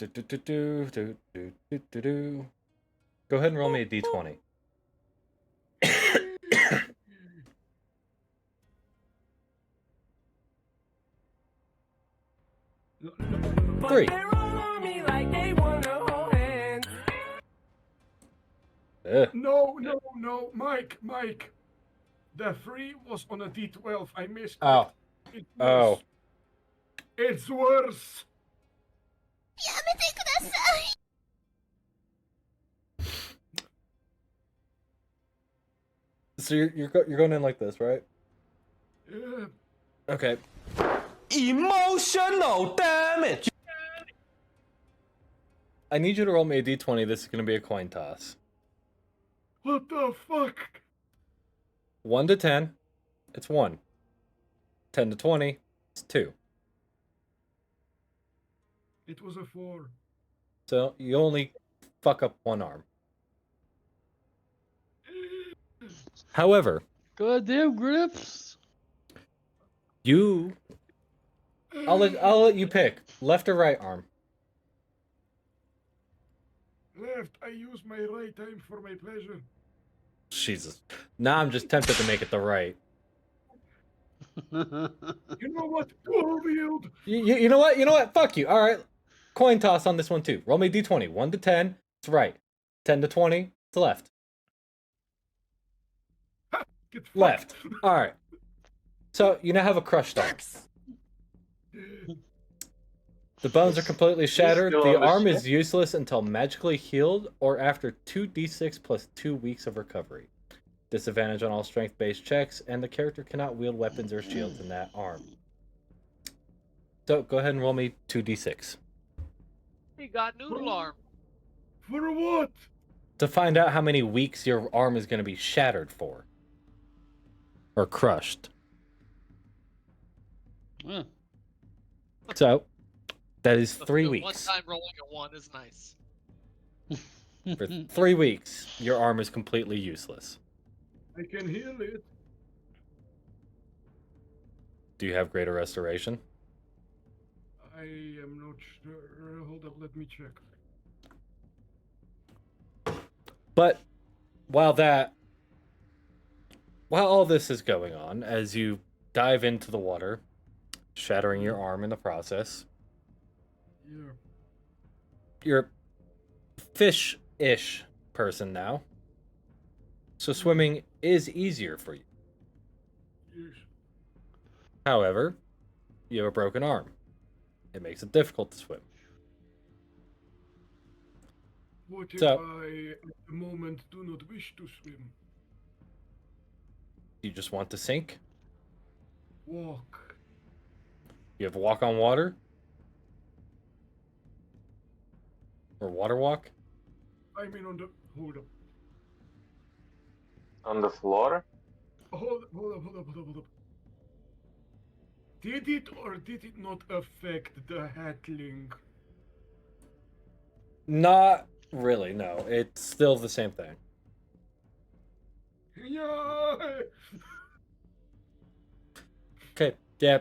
Go ahead and roll me a d20. Three. No, Mike. The 3 was on a D12. I missed it. Oh. It's Oh. worse. It's worse. So you're going in like this, right? Yeah. Okay. Emotional damage. I need you to roll me a d20. This is going to be a coin toss. What the fuck? 1 to 10, it's 1. 10 to 20, it's 2. It was a 4. So you only fuck up one arm. However, Goddamn grips. I'll let you pick left or right arm. Left. I use my right time for my pleasure. Jesus. Now I'm just tempted to make it the right. You know what? Dual wield. You know what? You know what? Fuck you. All right. Coin toss on this one too. Roll me a d20. 1 to 10, it's right. 10 to 20, it's left. Left. All right. So you now have a crushed arm. The bones are completely shattered. The arm is useless until magically healed or after 2d6 plus 2 weeks of recovery. Disadvantage on all strength-based checks, and the character cannot wield weapons or shields in that arm. So go ahead and roll me 2d6. He got noodle arm. For what? To find out how many weeks your arm is going to be shattered for. Or crushed. So, that is 3 weeks. One time rolling a 1 is nice. For 3 weeks, your arm is completely useless. I can heal it. Do you have greater restoration? I am not sure. Hold up, let me check. But while all this is going on, as you dive into the water, shattering your arm in the process, Yeah. you're a fish-ish person now. So swimming is easier for you. Yes. However, you have a broken arm. It makes it difficult to swim. What if So- I, at the moment, do not wish to swim? You just want to sink? Walk. You have walk on water? Or water walk? I mean on the... Hold up. On the floor? Hold up. Did it or did it not affect the hatling? Not really, no. It's still the same thing. Yeah. Okay, yeah.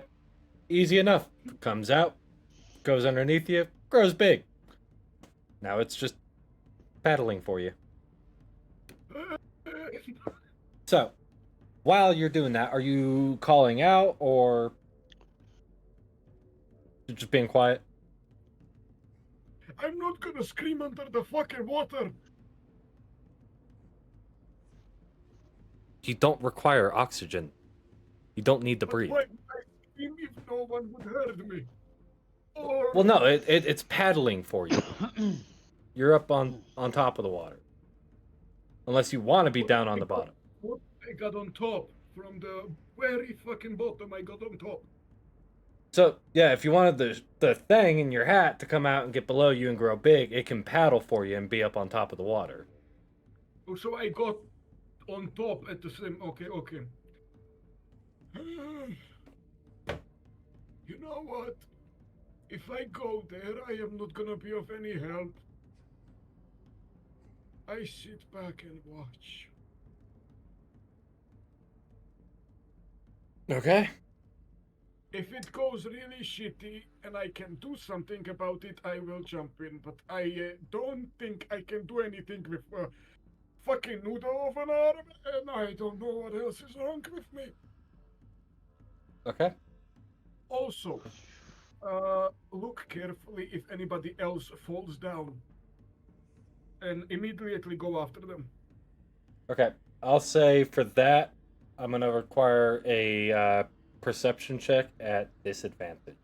Easy enough. Comes out, goes underneath you, grows big. Now it's just paddling for you. So, while you're doing that, are you calling out or just being quiet? I'm not gonna scream under the fucking water. You don't require oxygen. You don't need to breathe. Why would I scream if no one would hurt me? Or... Well, no, it's paddling for you. You're up on top of the water. Unless you want to be down on the bottom. What I got on top. From the very fucking bottom, I got on top. So, yeah, if you wanted the thing in your hat to come out and get below you and grow big, it can paddle for you and be up on top of the water. Oh, so I got on top at the same... Okay, okay. You know what? If I go there, I am not gonna be of any help. I sit back and watch. Okay. If it goes really shitty and I can do something about it, I will jump in. But I don't think I can do anything with a fucking noodle of an arm, and I don't know what else is wrong with me. Okay. Also, look carefully if anybody else falls down, and immediately go after them. Okay. I'll say for that, I'm going to require a perception check at disadvantage.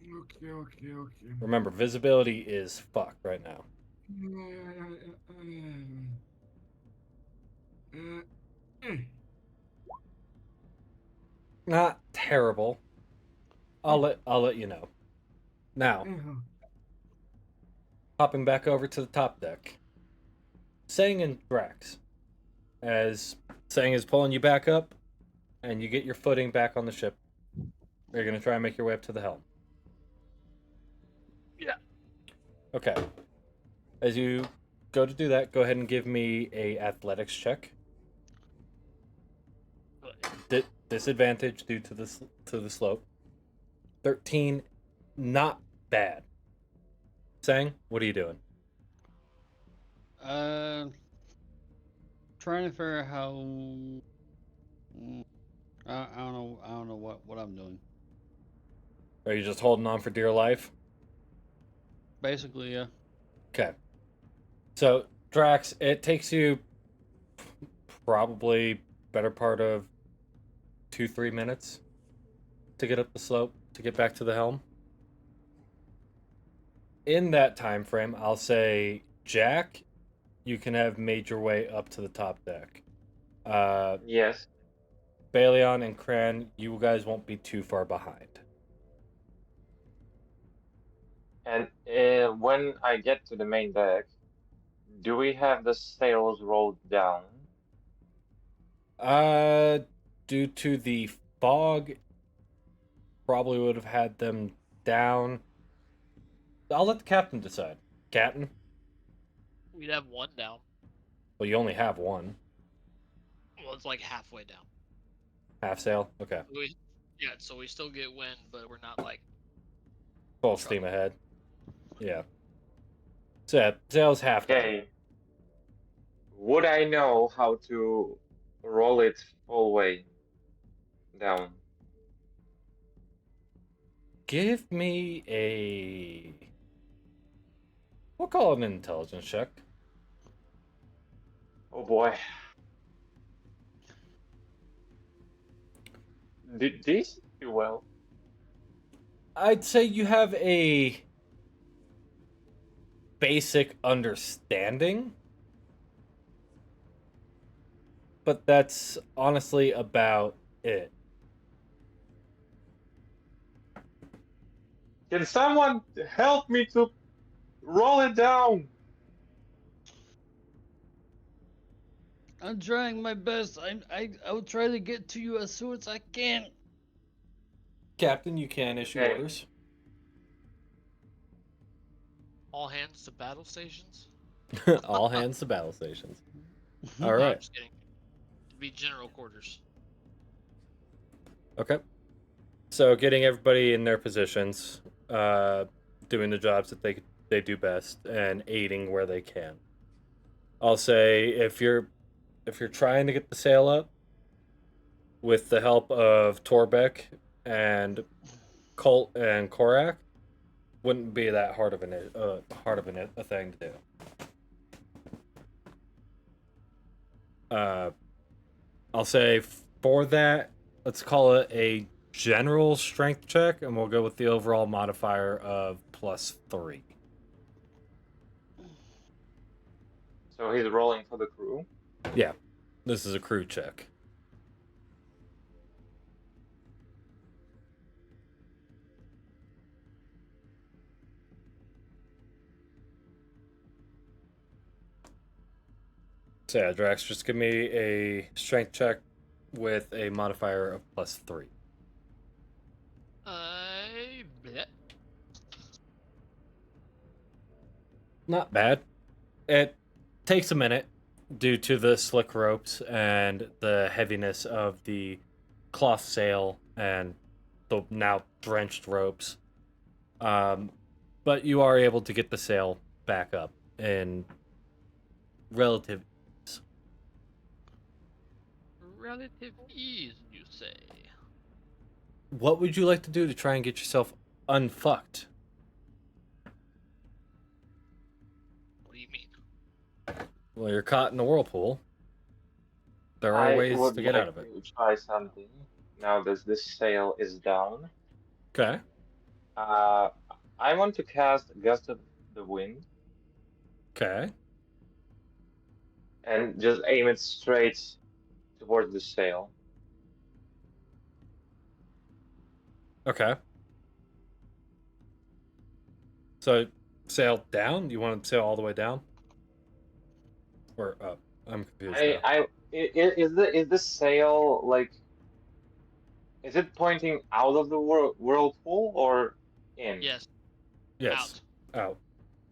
Okay, okay, okay. Remember, visibility is fucked right now. Not terrible. I'll let you know. Now, hopping back over to the top deck. Sang and Drax. As Sang is pulling you back up, and you get your footing back on the ship, you're going to try and make your way up to the helm. Yeah. Okay. As you go to do that, go ahead and give me a athletics check. Disadvantage due to the slope. 13, not bad. Sang, what are you doing? Trying to figure out how. I don't know what I'm doing. Are you just holding on for dear life? Basically, yeah. Okay. So, Drax, it takes you probably better part of 2-3 minutes to get up the slope, to get back to the helm. In that time frame, I'll say, Jack, you can have made your way up to the top deck. Yes. Baleon and Kran, you guys won't be too far behind. And when I get to the main deck, do we have the sails rolled down? Due to the fog, probably would have had them down. I'll let the captain decide. Captain? We'd have one down. Well, you only have one. Well, it's like halfway down. Half sail? Okay. So we still get wind, but we're not like Full steam ahead. Yeah. So, yeah, sail's half down. Okay. Would I know how to roll it full way down? Give me a... We'll call it an intelligence check. Oh boy. Did these do well? I'd say you have a basic understanding, but that's honestly about it. Can someone help me to roll it down? I'm trying my best. I'll try to get to you as soon as I can. Captain, you can issue Okay. orders. all hands to battle stations. All hands to battle stations. All No, I'm right. just kidding. It'd be general quarters. Okay. So getting everybody in their positions, doing the jobs that they do best, and aiding where they can. I'll say if you're trying to get the sail up, with the help of Torbeck and Colt and Korak, wouldn't be that hard of a thing to do. I'll say for that, let's call it a general strength check, and we'll go with the overall modifier of +3. So he's rolling for the crew? Yeah. This is a crew check. So yeah, Drax, just give me a strength check with a modifier of +3. I bet. Not bad. It takes a minute due to the slick ropes and the heaviness of the cloth sail and the now drenched ropes. But you are able to get the sail back up in relative ease. Relative ease, you say? What would you like to do to try and get yourself unfucked? What do you mean? Well, you're caught in the whirlpool. There are I ways would to get out like of it. to try something. Now that this sail is down, Okay. uh, I want to cast Gust of the Wind Okay. and just aim it straight towards the sail. Okay. So, sail down? You want to sail all the way down? Or up? I'm confused now. Is the sail like, is it pointing out of the whirlpool or in? Yes. Yes. Out.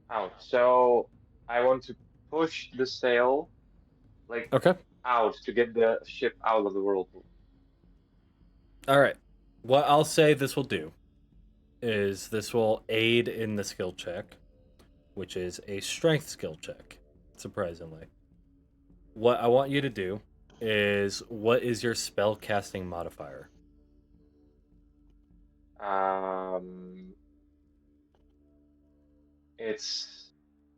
Out. So I want to push the sail like Okay. out to get the ship out of the whirlpool. All right. What I'll say this will do is this will aid in the skill check, which is a strength skill check, surprisingly. What I want you to do is, what is your spell casting modifier? It's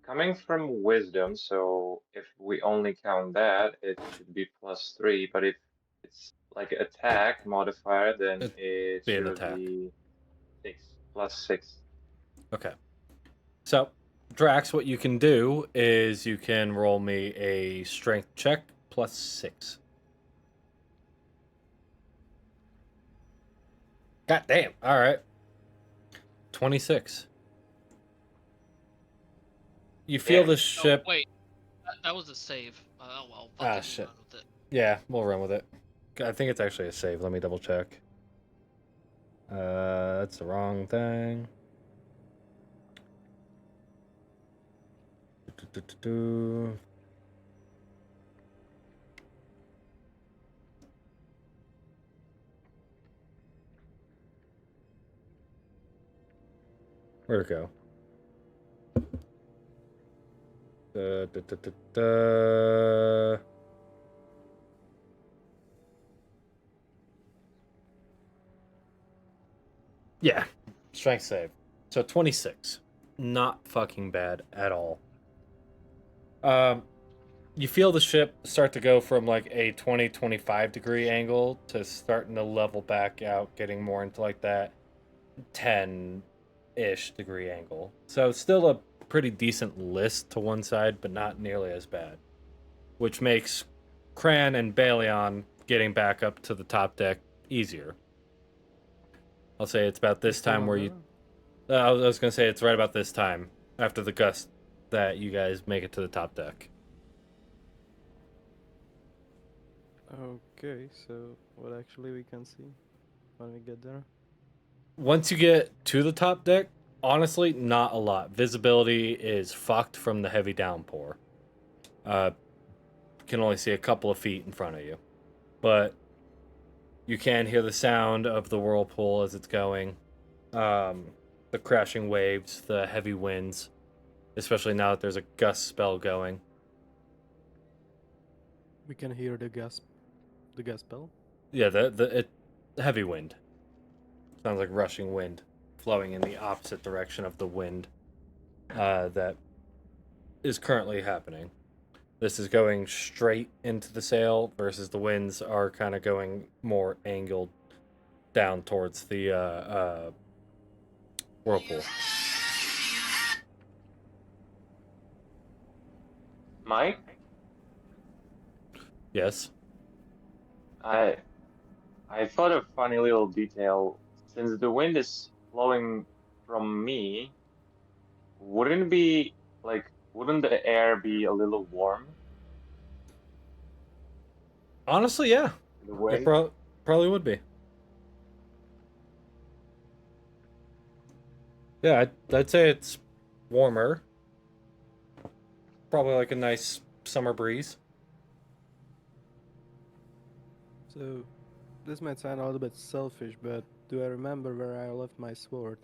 coming from wisdom, so if we only count that, it should be +3. But if it's like attack modifier, then it be an should attack. be 6 +6. Okay. So, Drax, what you can do is you can roll me a strength check +6. God damn. All right. 26. You feel the ship. Oh, wait. That was a save. Oh, well. Ah, shit. Yeah, we'll run with it. I think it's actually a save. Let me double check. That's the wrong thing. Where'd it go? Yeah, strength save. So 26. Not fucking bad at all. You feel the ship start to go from like a 20-25 degree angle to starting to level back out, getting more into like that 10-ish degree angle. So still a pretty decent list to one side, but not nearly as bad. Which makes Cran and Baleon getting back up to the top deck easier. I'll say it's about this time where you... I was going to say it's right about this time, after the gust, that you guys make it to the top deck. Okay, so what actually we can see when we get there? Once you get to the top deck, honestly, not a lot. Visibility is fucked from the heavy downpour. You can only see a couple of feet in front of you. But you can hear the sound of the whirlpool as it's going. The crashing waves, the heavy winds. Especially now that there's a gust spell going. We can hear the gas spell. Yeah, the heavy wind. Sounds like rushing wind, flowing in the opposite direction of the wind that is currently happening. This is going straight into the sail versus the winds are kind of going more angled down towards the whirlpool. Mike? Yes. I thought of a funny little detail. Since the wind is blowing from me, wouldn't the air be a little warm? Honestly, yeah. The It wind? probably would be. Yeah, I'd say it's warmer. Probably like a nice summer breeze. So, this might sound a little bit selfish, but do I remember where I left my sword?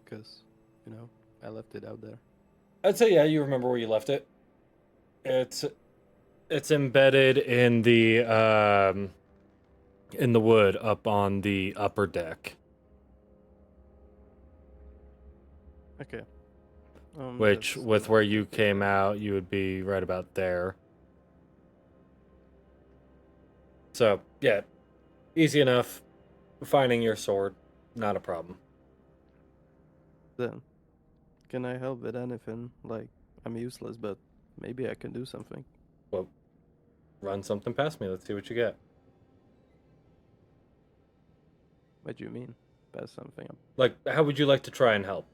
Because, you know, I left it out there. I'd say yeah, you remember where you left it. It's embedded in the wood up on the upper deck. Okay. Which, that's with not where you too came bad. out, you would be right about there. So, yeah, easy enough. Finding your sword, not a problem. Then, can I help with anything? Like, I'm useless, but maybe I can do something. Well, run something past me. Let's see what you get. What do you mean? Pass something up? Like, how would you like to try and help?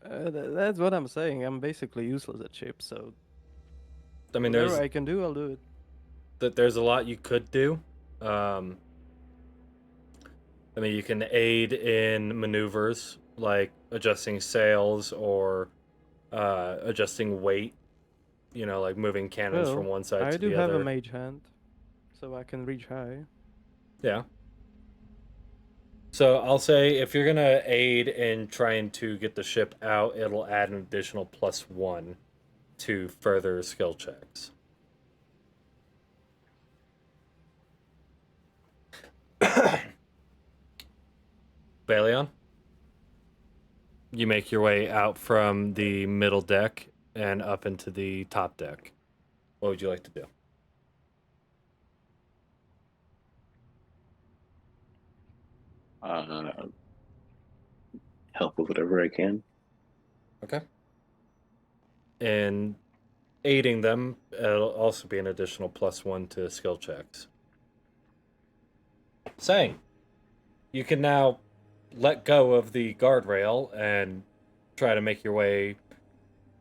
That's what I'm saying. I'm basically useless at ships, so I mean, whatever I can do, I'll do it. there's a lot you could do. I mean, you can aid in maneuvers like adjusting sails or adjusting weight. You know, like moving cannons from Well, one side I to do the have a other. mage hand, so I can reach high. Yeah. So I'll say if you're gonna aid in trying to get the ship out, it'll add an additional +1 to further skill checks. Baleon, you make your way out from the middle deck and up into the top deck. What would you like to do? Help with whatever I can. Okay. And aiding them, it'll also be an additional +1 to skill checks. Saying, you can now let go of the guardrail and try to make your way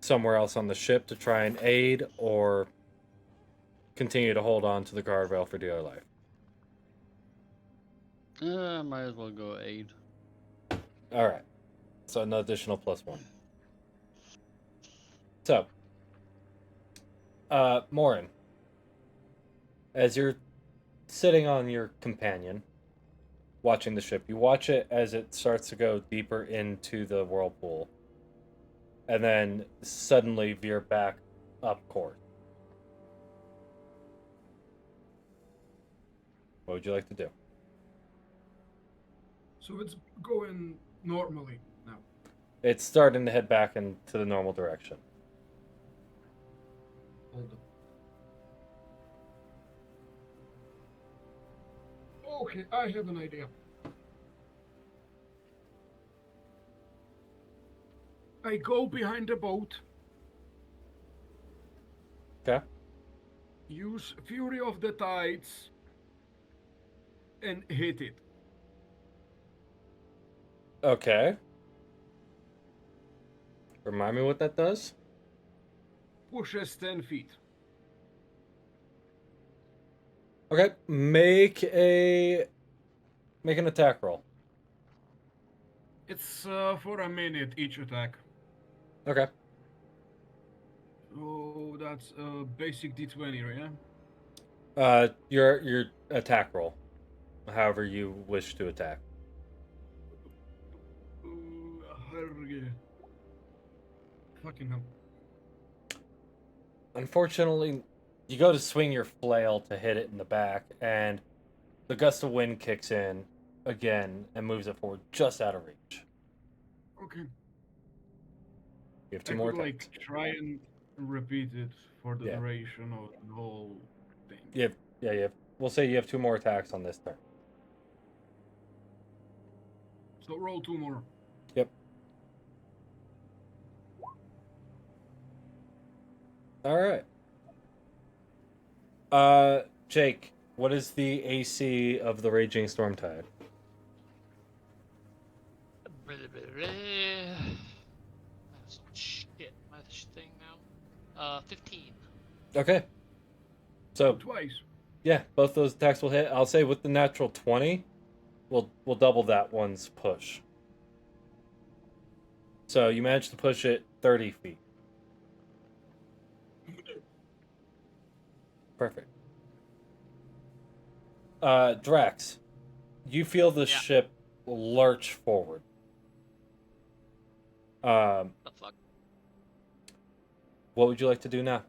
somewhere else on the ship to try and aid, or continue to hold on to the guardrail for dear life. Might as well go aid. All right. So an additional +1. So, Morin, as you're sitting on your companion, watching the ship, you watch it as it starts to go deeper into the whirlpool, and then suddenly veer back up course. What would you like to do? So it's going normally now. It's starting to head back into the normal direction. Hold on. Okay, I have an idea. I go behind the boat. Okay. Use Fury of the Tides and hit it. Okay. Remind me what that does? Pushes 10 feet. Okay, make an attack roll. It's for a minute each attack. Okay. Oh, that's a basic D20, yeah? Your attack roll, however you wish to attack. Fucking hell. Unfortunately, you go to swing your flail to hit it in the back, and the gust of wind kicks in again and moves it forward just out of reach. Okay. You have 2 I more could, attacks. like, try and repeat it for the Yeah. duration of the whole thing. You have. We'll say you have 2 more attacks on this turn. So roll 2 more. Yep. All right. Jake, what is the AC of the Raging Storm Tide? So much shit. My thing now. 15. Okay. So Twice. yeah, both those attacks will hit. I'll say with the natural 20, we'll double that one's push. So you managed to push it 30 feet. Perfect. Drax, you feel the ship lurch forward. The fuck? What would you like to do now?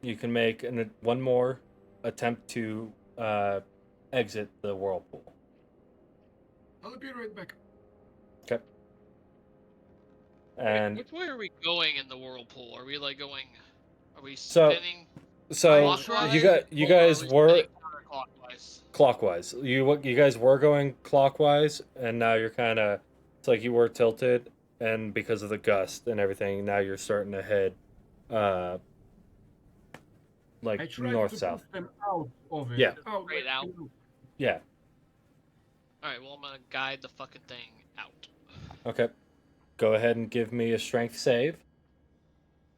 You can make one more attempt to exit the whirlpool. I'll be right back. Okay. And Which way are we going in the whirlpool? Are we like going? Are we So- spinning? so clockwise, you or guys are we were spinning counterclockwise? clockwise. You guys were going clockwise, and now you're kind of, it's like you were tilted, and because of the gust and everything, now you're starting to head I like tried north to south. push them out of it. Yeah. Out, Straight out. Yeah. Alright, well, I'm gonna guide the fucking thing out. Okay. Go ahead and give me a strength save.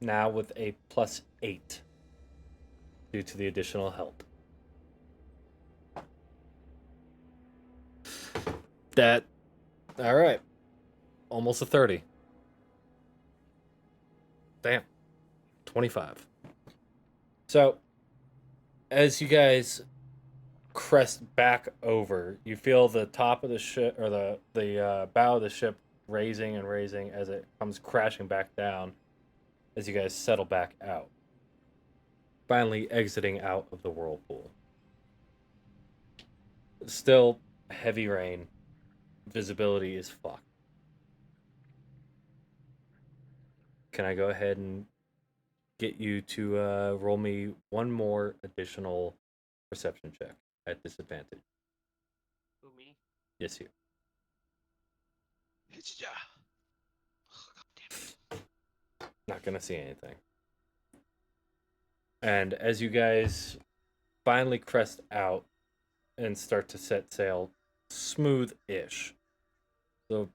Now with a +8 due to the additional help. That, all right. Almost a 30. Damn. 25. So, as you guys crest back over, you feel the top of the ship, or the bow of the ship raising and raising as it comes crashing back down as you guys settle back out. Finally exiting out of the whirlpool. Still heavy rain. Visibility is fucked. Can I go ahead and get you to roll me one more additional perception check at disadvantage? Who, me? Yes, you. Yeah. Oh, God damn it. Not gonna see anything. And as you guys finally crest out and start to set sail, smooth-ish. The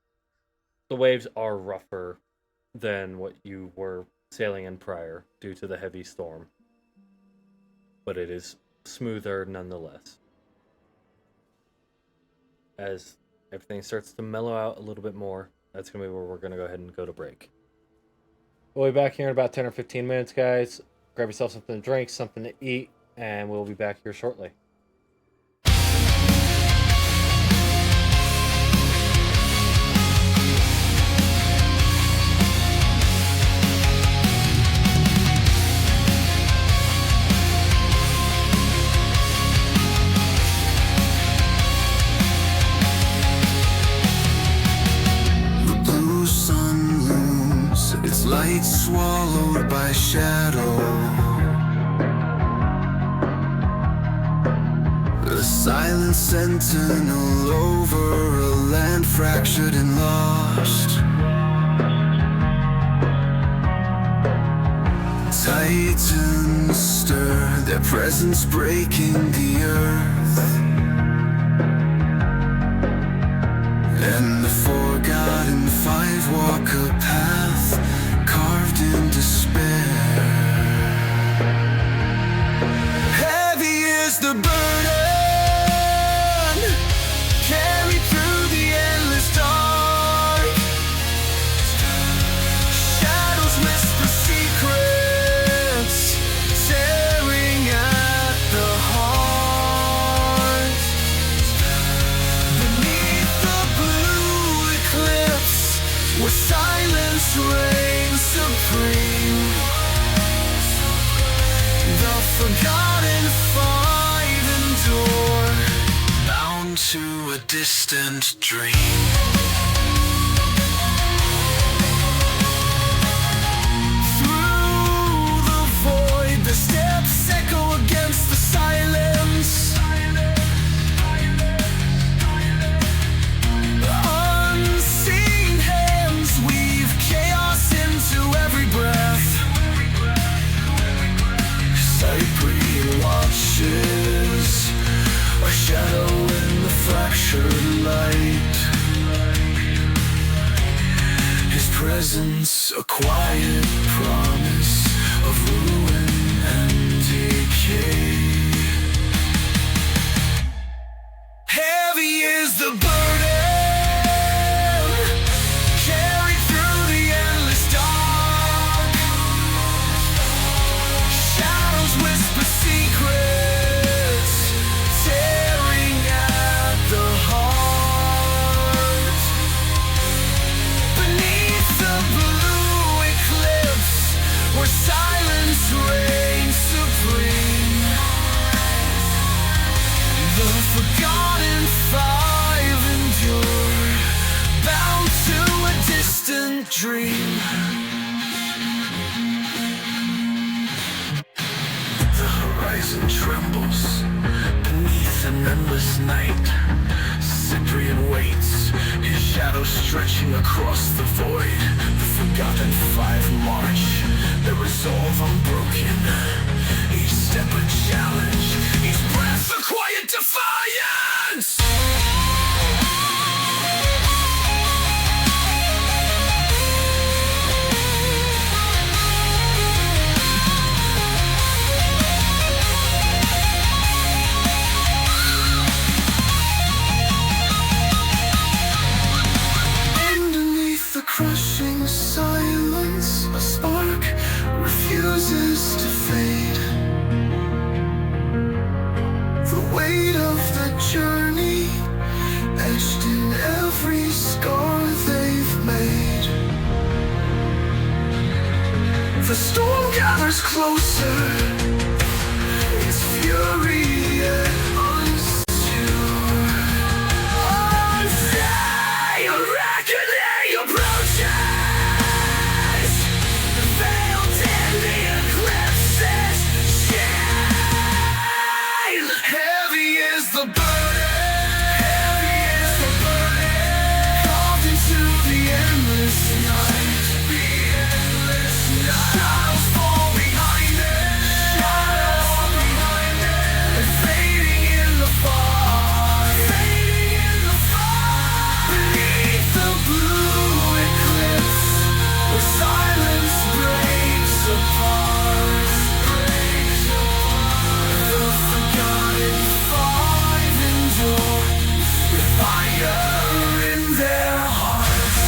waves are rougher than what you were sailing in prior due to the heavy storm, but it is smoother nonetheless. As everything starts to mellow out a little bit more, that's gonna be where we're gonna go ahead and go to break. We'll be back here in about 10 or 15 minutes, guys. Grab yourself something to drink, something to eat, and we'll be back here shortly. The blue sun looms, its light swallowed by shadow. The silent sentinel over a land fractured and lost. Titans stir, their presence breaking the earth. And the forgotten five walk a path carved in despair. Heavy is the burden, carried through the endless dark. Shadows whisper secrets, tearing at the heart. Beneath the blue eclipse, where silence reigns supreme, the forgotten five endure, bound to a distant dream. Through the void, the steps echo against the silence. Unseen hands weave chaos into every breath. Cyprian watch presence, a quiet promise of ruin and decay. Heavy is the burden, carried through the endless dark. Shadows whisper secrets, tearing at the heart. Beneath the blue eclipse, where silence reigns supreme, the forgotten five endure, bound to a distant dream. The horizon trembles beneath an endless night. Cyprian waits, his shadow stretching across the void. The forgotten five march, their resolve unbroken. Each step a challenge, each breath a quiet defiance. Underneath the crushing silence, a spark refuses to fade. The weight of the journey etched in every scar they've made. The storm gathers closer, its fury yet unsure. Unsafe, a reckoning approaches, veiled in the eclipse's shade. Heavy is the burden, carved into the endless night. Shadows fall behind it, and fading in the fog. Beneath the blue eclipse, where silence breaks apart. The forgotten five endure, with fire in their hearts.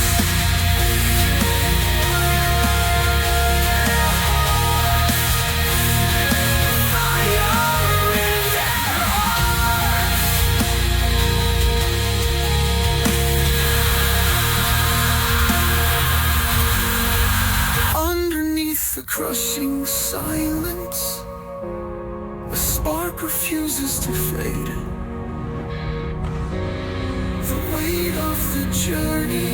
Fire in their hearts. Underneath the crushing silence, a spark refuses to fade. The weight of the journey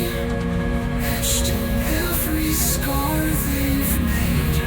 etched in every scar they've made.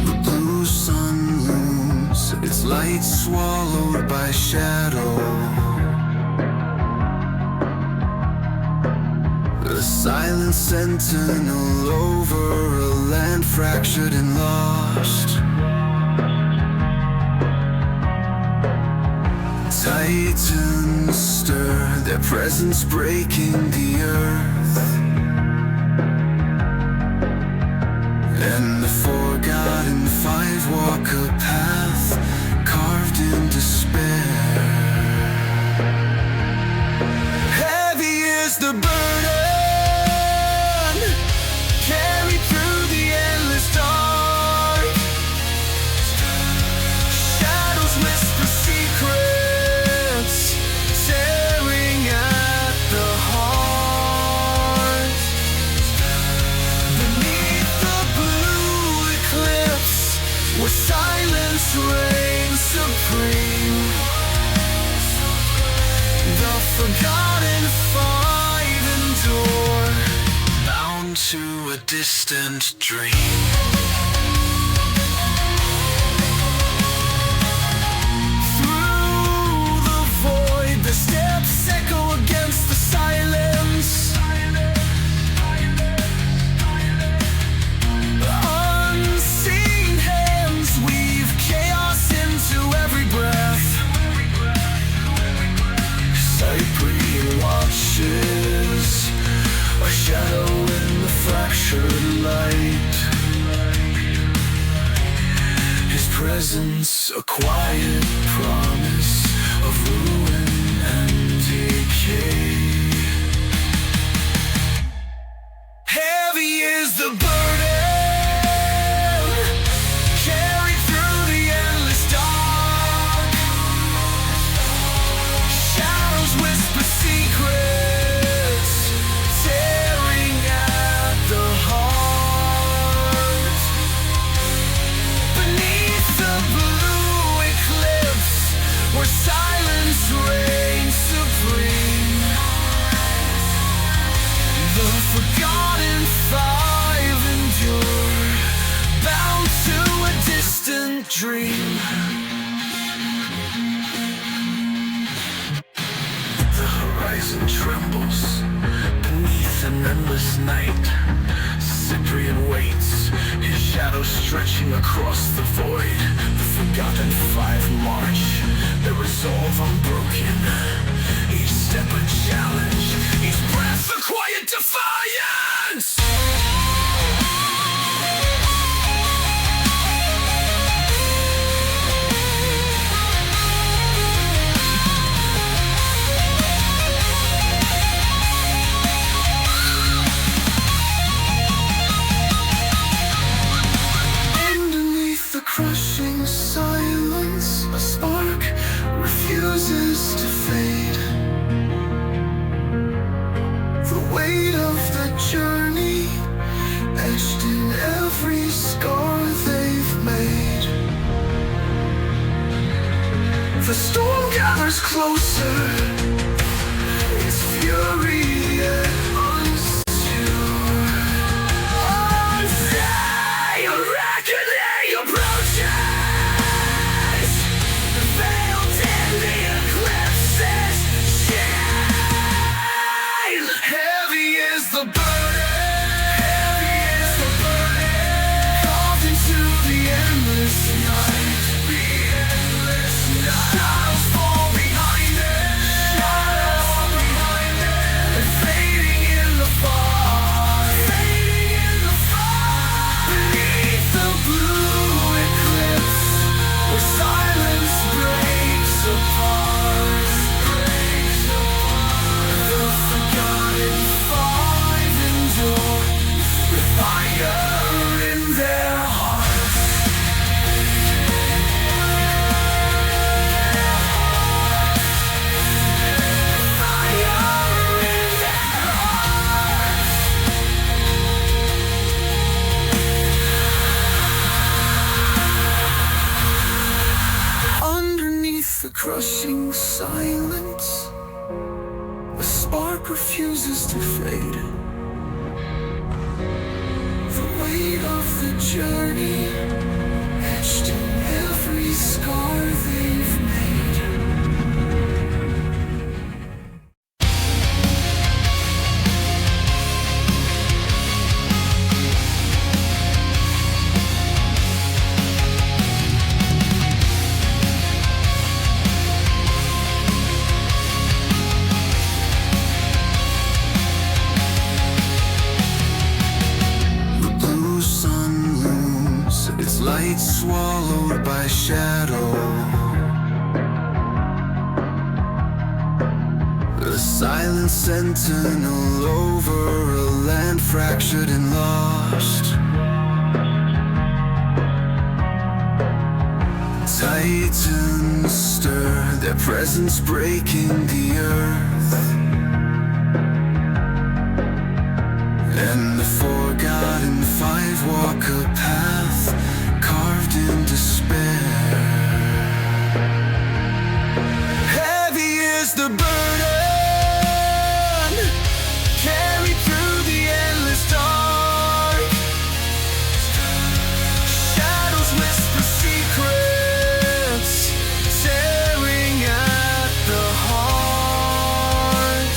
The blue sun looms, its light swallowed by shadow. The silent sentinel over a land fractured and lost. Titans stir, their presence breaking the earth. And the forgotten five walk a path carved in despair. Heavy is the burden, carried through the endless dark. Shadows whisper secrets, tearing at the heart. Beneath the blue eclipse, where silence reigns supreme, the forgotten five endure, bound to a distant dream. Through dream. The horizon trembles beneath an endless night. Cyprian waits, his shadow stretching across the void. The forgotten five march, their resolve unbroken. Each step a challenge, each breath a quiet defiance. Crushing silence, a spark refuses to fade. The weight of the journey etched in every scar they've made. The storm gathers closer, its fury yet unsure. Unday, a reckoning approaches. Veiled in the eclipse's shine. Heavy is the burden, carved into the endless night. Shadows fall behind it, and fading in the fog. Beneath the blue eclipse, where silence breaks apart. The forgotten five endure, with fire in their hearts. Underneath the crushing silence, a spark refuses to fade. The weight of the journey etched in every scar they've made. The blue sun looms, its light swallowed by shadow. The silent sentinel over a land fractured and lost. Titans stir, their presence breaking the earth. And the forgotten five walk a path carved in despair. Heavy is the burden, carried through the endless dark. Shadows whisper secrets, tearing at the heart.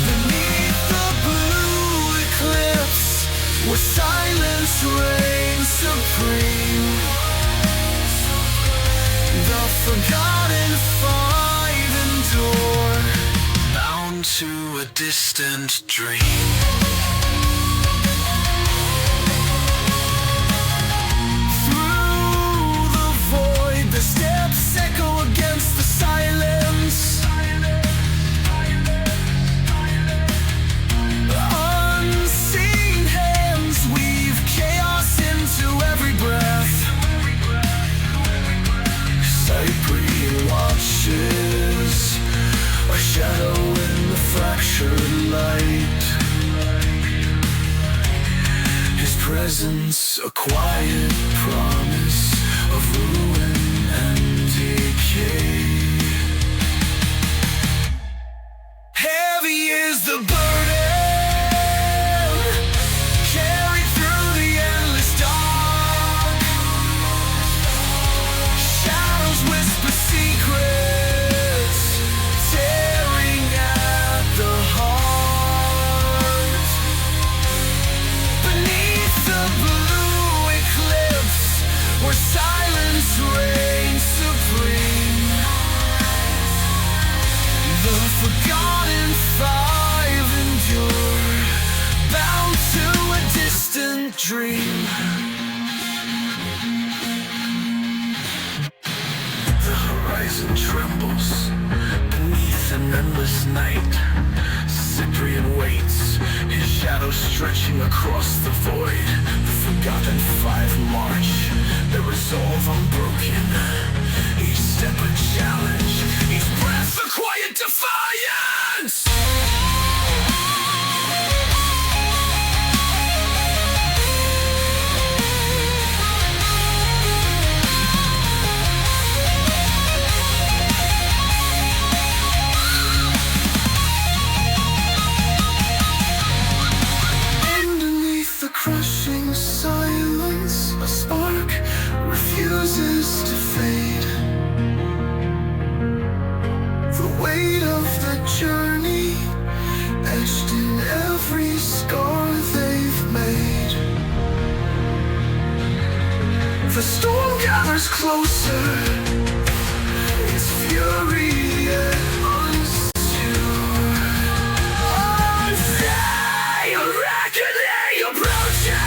Beneath the blue eclipse, where silence reigns supreme. The forgotten five endure, bound to a distant dream. Through the void, the steps echo against the silence. Unseen hands weave chaos into every breath. Cyprian watches, a shadow in the fractured light. His presence, a quiet promise of ruin and decay. Heavy is the burden, carried through the endless dark. secrets, tearing at the heart. Beneath the blue eclipse, where silence reigns supreme, the forgotten five endure, bound to a distant dream. The horizon trembles beneath an endless night. Cyprian waits, his shadow stretching across the void. The forgotten five march, their resolve unbroken. Each step a challenge, each breath a quiet defiance. The crushing silence, a spark refuses to fade. The weight of the journey etched in every scar they've made. The storm gathers closer, its fury yet unsure. Unsay, a reckoning approaches,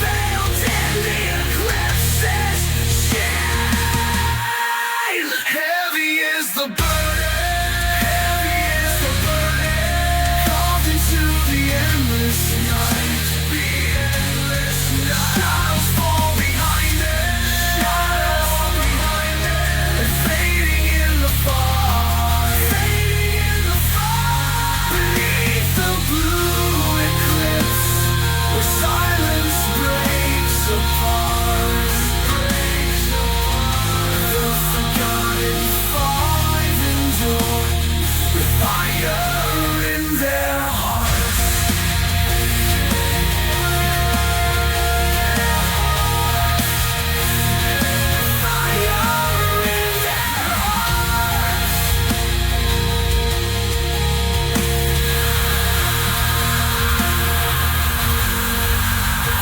veiled in the eclipse's shade. Heavy is the burden, carved into the endless night. Shadows fall behind it, fading in the fog. Beneath the blue eclipse, where silence breaks apart. The forgotten five endure, with fire in their hearts.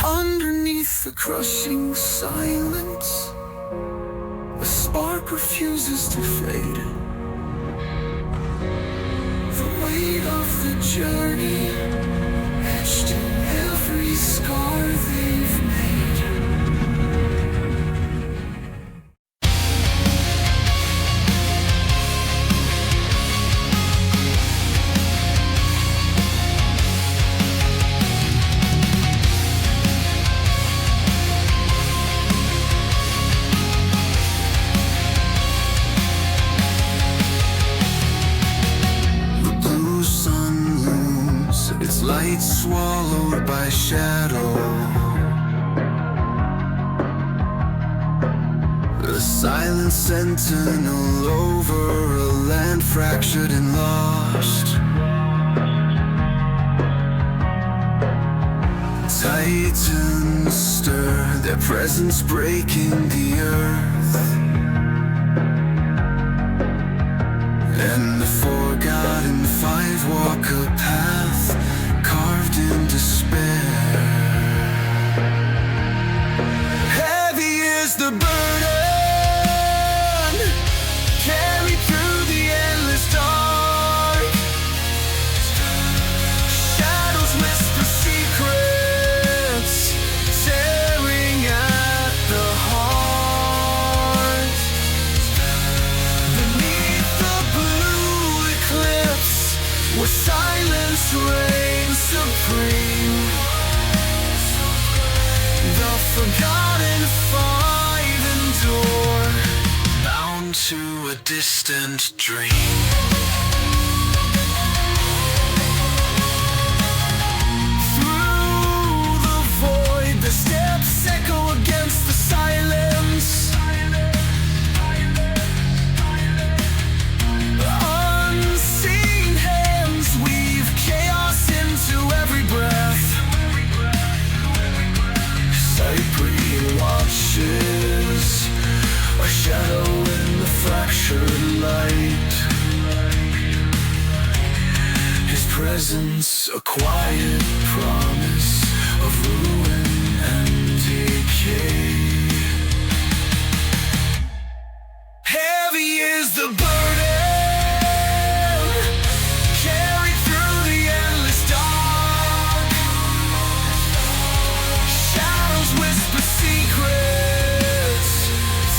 Underneath the crushing silence, a spark refuses to fade. The weight of the journey etched in every scar they've made. The blue sun looms, its light swallowed by shadow. The silent sentinel over a land fractured and lost. Titans stir, their presence breaking the earth. And the forgotten five walk a path carved in despair. Heavy is the burden, carried through the endless dark. Shadows whisper secrets, tearing at the heart. Beneath the blue eclipse, where silence reigns supreme, the forgotten five endure, bound to a distant dream. Through the void, the steps echo against the silence. Unseen hands weave chaos into every breath. Cyprian watches, a presence, a quiet promise of ruin and decay. Heavy is the burden, carried through the endless dark. Shadows whisper secrets,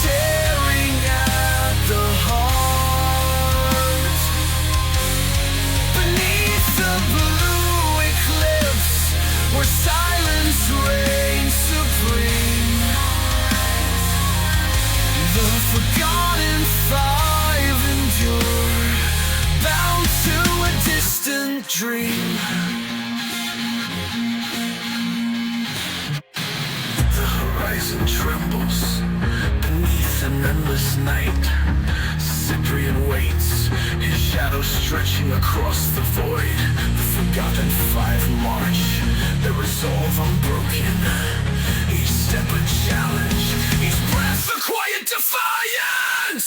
tearing at the heart. Beneath the blue eclipse, where silence reigns supreme, the forgotten five endure, bound to a distant dream. The horizon trembles beneath an endless night. Cyprian waits, his shadow stretching across the void. The forgotten five march, their resolve unbroken. Each step a challenge, each breath a quiet defiance.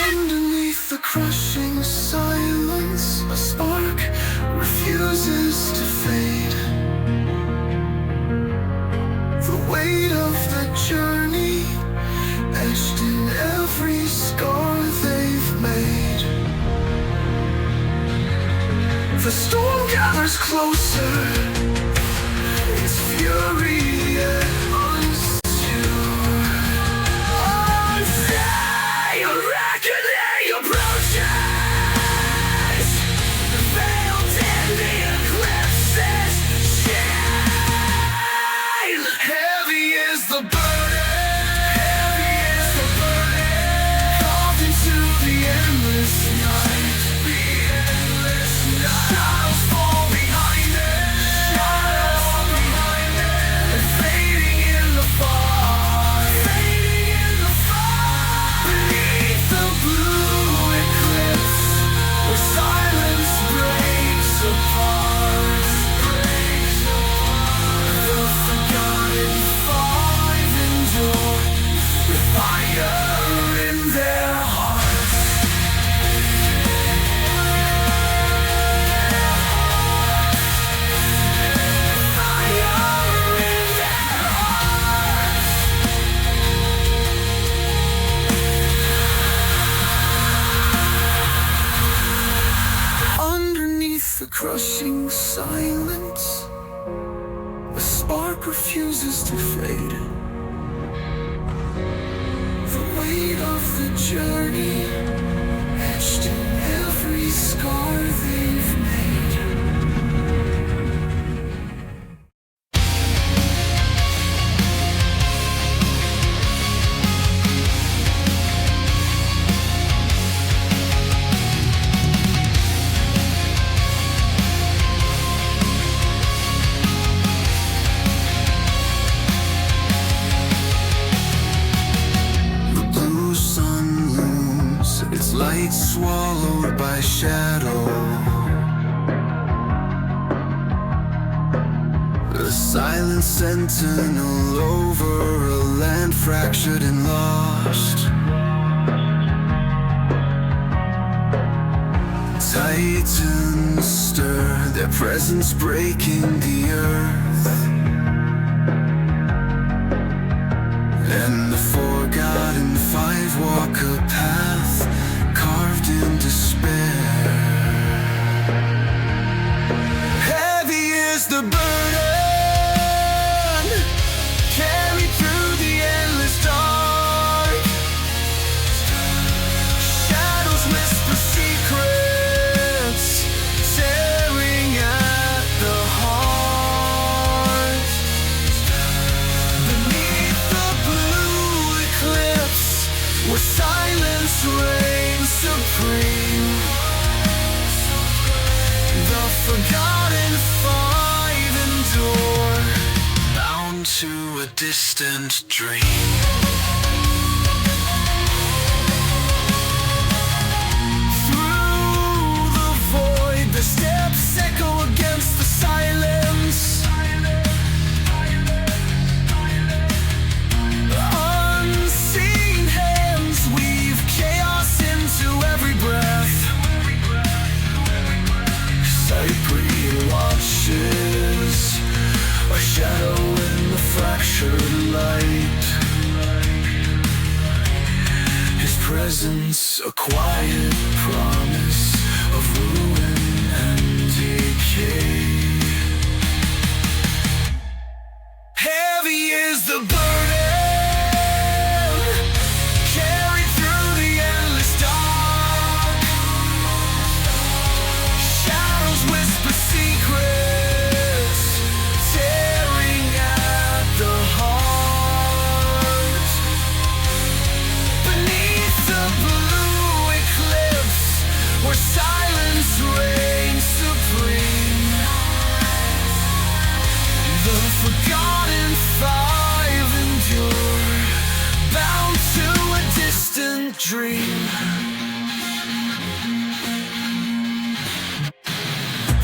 Underneath the crushing silence, a spark refuses to fade. The weight of the journey etched in every scar they've made. The storm gathers closer, its fury yet unsure. Unsafe, a reckoning approaches, veiled in the eclipse's shade. Heavy is the burden, carved into the endless night. Shadows fall behind it, and fading in the fog. Beneath the blue eclipse, where silence breaks apart. The forgotten five endure, with fire in their hearts. Fire in their hearts. Underneath the crushing silence, a spark refuses to fade. The weight of the journey etched in every scar they've made. The blue sun looms, its light swallowed by shadow. The silent sentinel over a land fractured and lost. Titans stir, their presence breaking the earth. And the forgotten five walk a path carved in despair. Heavy is the burden, carried through the endless dark. Shadows whisper secrets, tearing at the heart. Beneath the blue eclipse, where silence reigns supreme, the forgotten five endure, bound to a distant dream. Through presence, a quiet promise of ruin and decay. Heavy is the burden, carried through the endless dark. Shadows whisper secrets, tearing at the heart. Beneath the blue eclipse, where silence reigns supreme, the forgotten five endure, bound to a distant dream.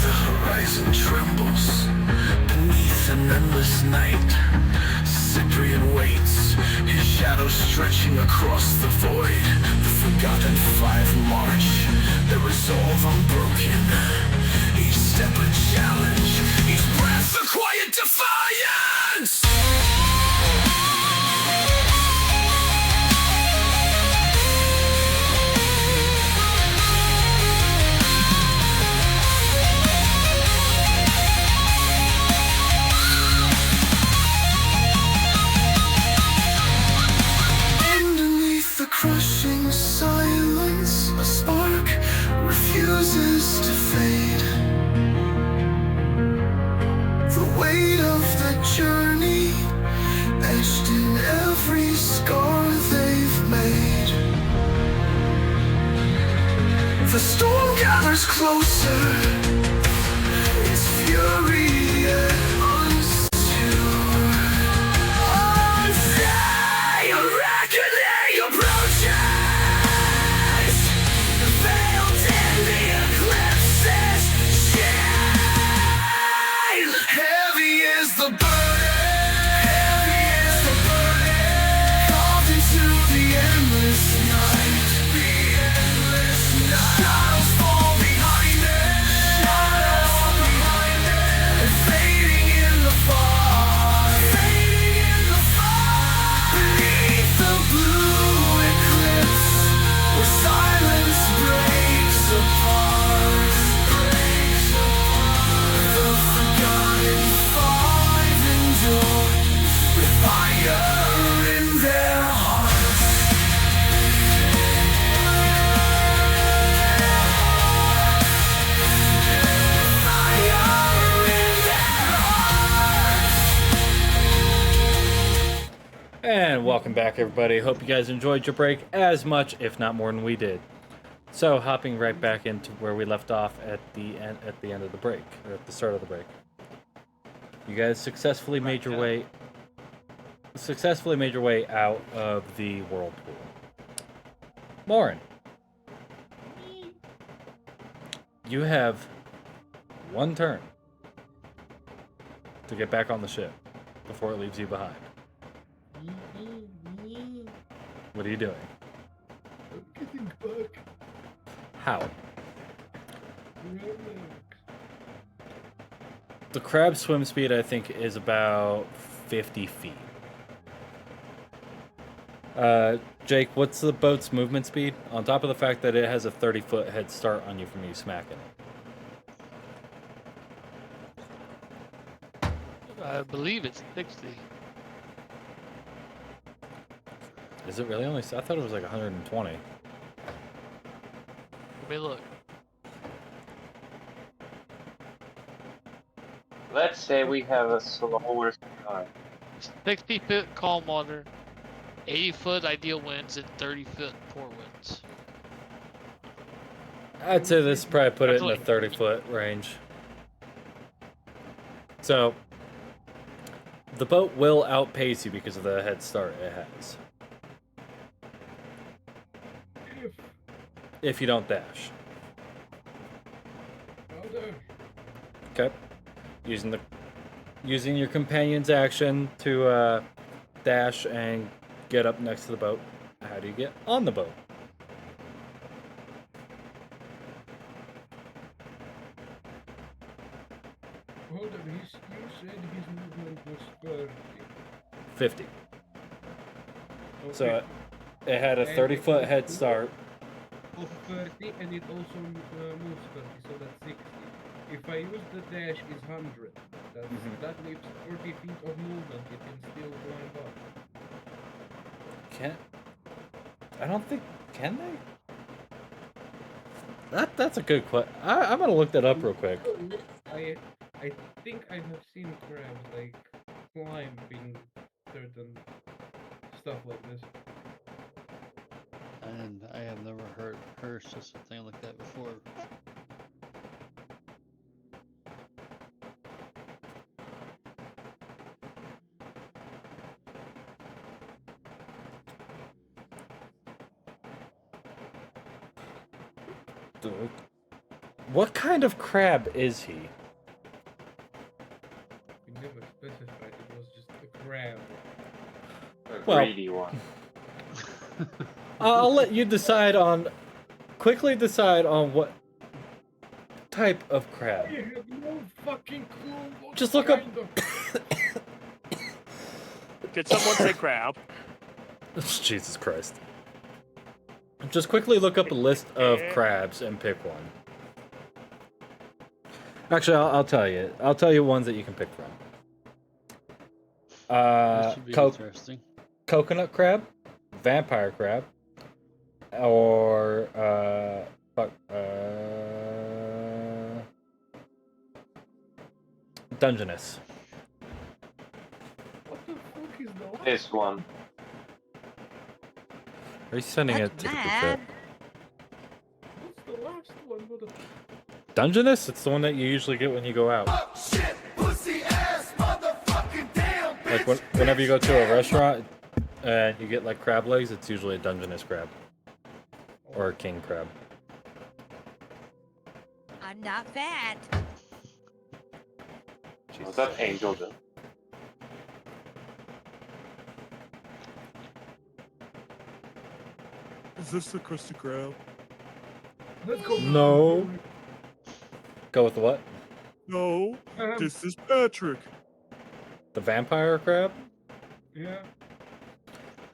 The horizon trembles beneath an endless night. Cyprian waits, his shadow stretching across the void. The forgotten five march, their resolve unbroken. Each step a challenge, each breath a quiet defiance. Underneath the crushing silence, a spark refuses to fade. The weight of the journey etched in every scar they've made. The storm gathers closer, its fury yet unstilled. Until a reckoning approaches, veiled in the eclipse's shade. Heavy is the burden, carved into the endless night. Shadows fall behind it, and fading in the fog. Beneath the blue eclipse, where silence breaks apart. The forgotten five endure with fire in their hearts. Fire in their hearts. And welcome back, everybody. Hope you guys enjoyed your break as much, if not more than we did. So, hopping right back into where we left off at the end of the break, or at the start of the break. You guys successfully made your way out of the whirlpool. Lauren, you have one turn to get back on the ship before it leaves you behind. What are you doing? I'm getting back. How? Relax. The crab swim speed, I think, is about 50 feet. Jake, what's the boat's movement speed? On top of the fact that it has a 30-foot head start on you from you smacking it. I believe it's 60. Is it really only? I thought it was like 120. Let me look. Let's say we have a slower start. 60-foot calm water, 80-foot ideal winds, and 30-foot poor winds. I'd say this probably put it in the 30-foot range. So, the boat will outpace you because of the head start it has. If you don't dash. Okay. Using your companion's action to dash and get up next to the boat. How do you get on the boat? Hold on, you said his movement was 30. 50. Okay. So It had a And 30-foot it head moves start. Of 30, and it also moves 30, so that's 60. If I use the dash, is 100. That leaves 40 feet of movement. It can still climb up. Can't. I don't think. Can they? That's a good question. I'm gonna look that up real quick. I think I have seen crabs like climbing certain stuff like this. And I have never heard such a thing like that before. What kind of crab is he? We never specified. It was just a crab. A Well- greedy one. I'll let you quickly decide on what type of crab. I have no fucking clue what Just look up. kind of- Did someone say crab? Jesus Christ. Just quickly look up a list of crabs and pick one. Actually, I'll tell you. I'll tell you ones that you can pick from. This should be interesting. Coconut crab, vampire crab, or Dungeness. What the fuck is the This one. Are you sending it to the group chat? What's the last one? What the... Dungeness? It's the one that you usually get when you go out. Like whenever you go to a restaurant and you get like crab legs, it's usually a Dungeness crab. Or a king crab. I'm not fat. Was that angel though? Is this the Krusty Krab? Let's go. No. Go with the what? No, this is Patrick. The vampire crab? Yeah.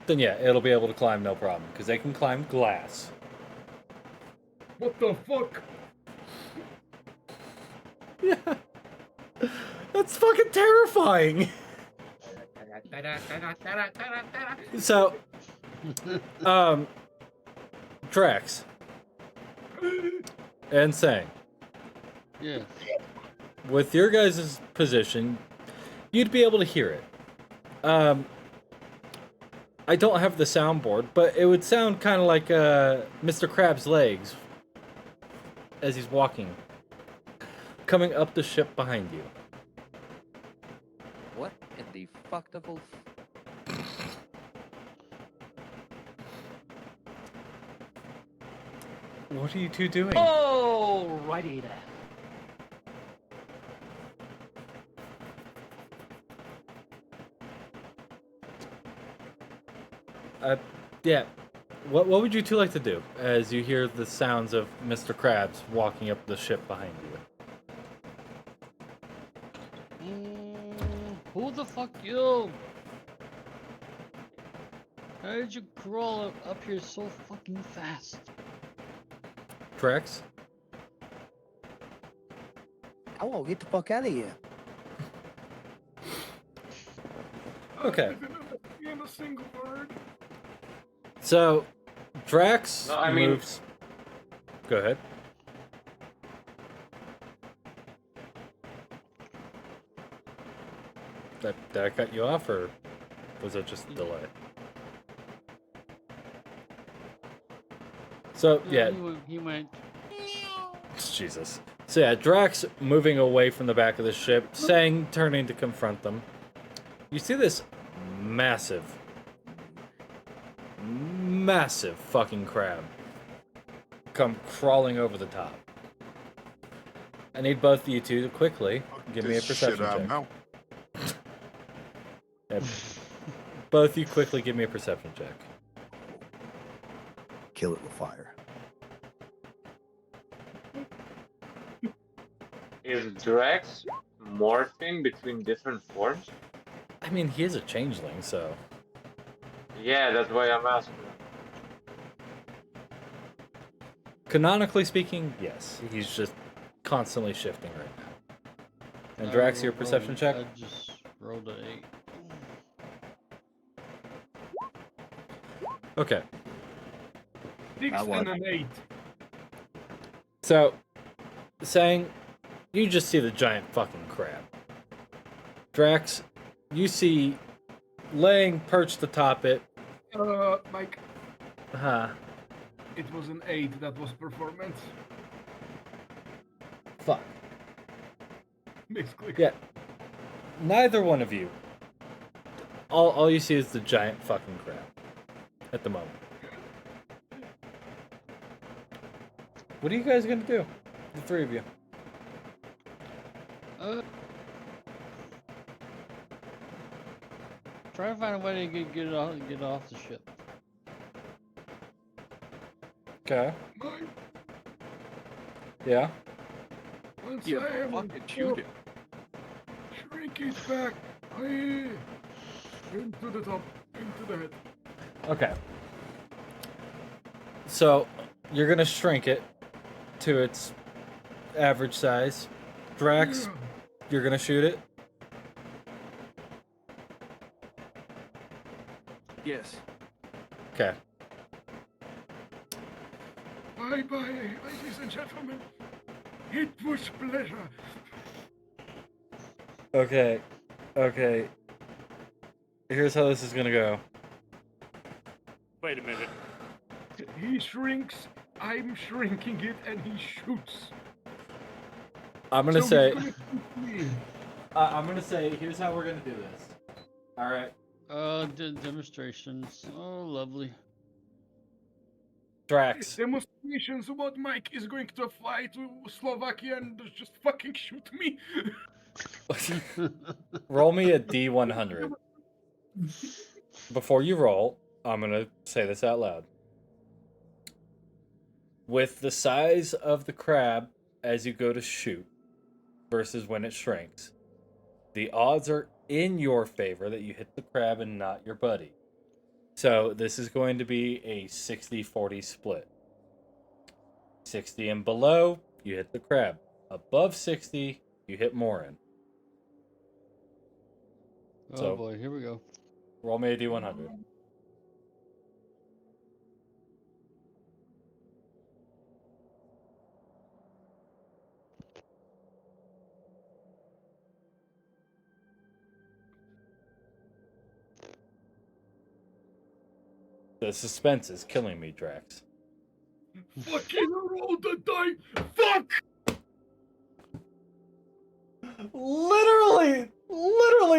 Then yeah, it'll be able to climb no problem, because they can climb glass. What the fuck? Yeah. That's fucking terrifying. So, Drax. And saying. Yeah. With your guys' position, you'd be able to hear it. I don't have the soundboard, but it would sound kind of like Mr. Crab's legs as he's walking, coming up the ship behind you. What in the fuck double? What are you two doing? Alrighty then. Yeah. What would you two like to do as you hear the sounds of Mr. Krabs walking up the ship behind you? Who the fuck you? How did you crawl up here so fucking fast? Drax? I won't get the fuck out of here. Okay. In a single word. So, Drax No, I mean- moves. Go ahead. Did I cut you off, or was it just a delay? So, yeah. He went. Jesus. So, yeah, Drax moving away from the back of the ship, saying, turning to confront them. You see this massive fucking crab come crawling over the top. I need both of you two to quickly give me a perception check. Yeah, both of you quickly give me a perception check. Kill it with fire. Is Drax morphing between different forms? I mean, he is a changeling, so. Yeah, that's why I'm asking. Canonically speaking, yes. He's just constantly shifting right now. And Drax, your perception check? I just rolled an 8. Okay. 6 and an 8. So, saying, you just see the giant fucking crab. Drax, you see laying perched atop it. Mike, Huh. it was an 8. That was performance. Fuck. Misclick. Yeah. Neither one of you. All you see is the giant fucking crab. At the moment. What are you guys gonna do? The three of you. Try to find a way to get off the ship. Okay. Yeah. Once Yeah, I am fucking shoot it. Shrink it back. Aye. Into the top. Into the head. Okay. So, you're gonna shrink it to its average size. Drax, you're gonna shoot it. Yes. Okay. Bye-bye, ladies and gentlemen. It was pleasure. Okay. Okay. Here's how this is gonna go. Wait a minute. He shrinks, I'm shrinking it, and he shoots. I'm gonna So say. he's gonna shoot me. I'm gonna say. Here's how we're gonna do this. All right. Demonstrations. Oh, lovely. Drax. Demonstrations what Mike is going to fly to Slovakia and just fucking shoot me. Roll me a D100. Before you roll, I'm gonna say this out loud. With the size of the crab as you go to shoot versus when it shrinks, the odds are in your favor that you hit the crab and not your buddy. So this is going to be a 60-40 split. 60 and below, you hit the crab. Above 60, you hit Morin. Oh So, boy, here we go. roll me a D100. The suspense is killing me, Drax. Fucking roll the die. Fuck! Literally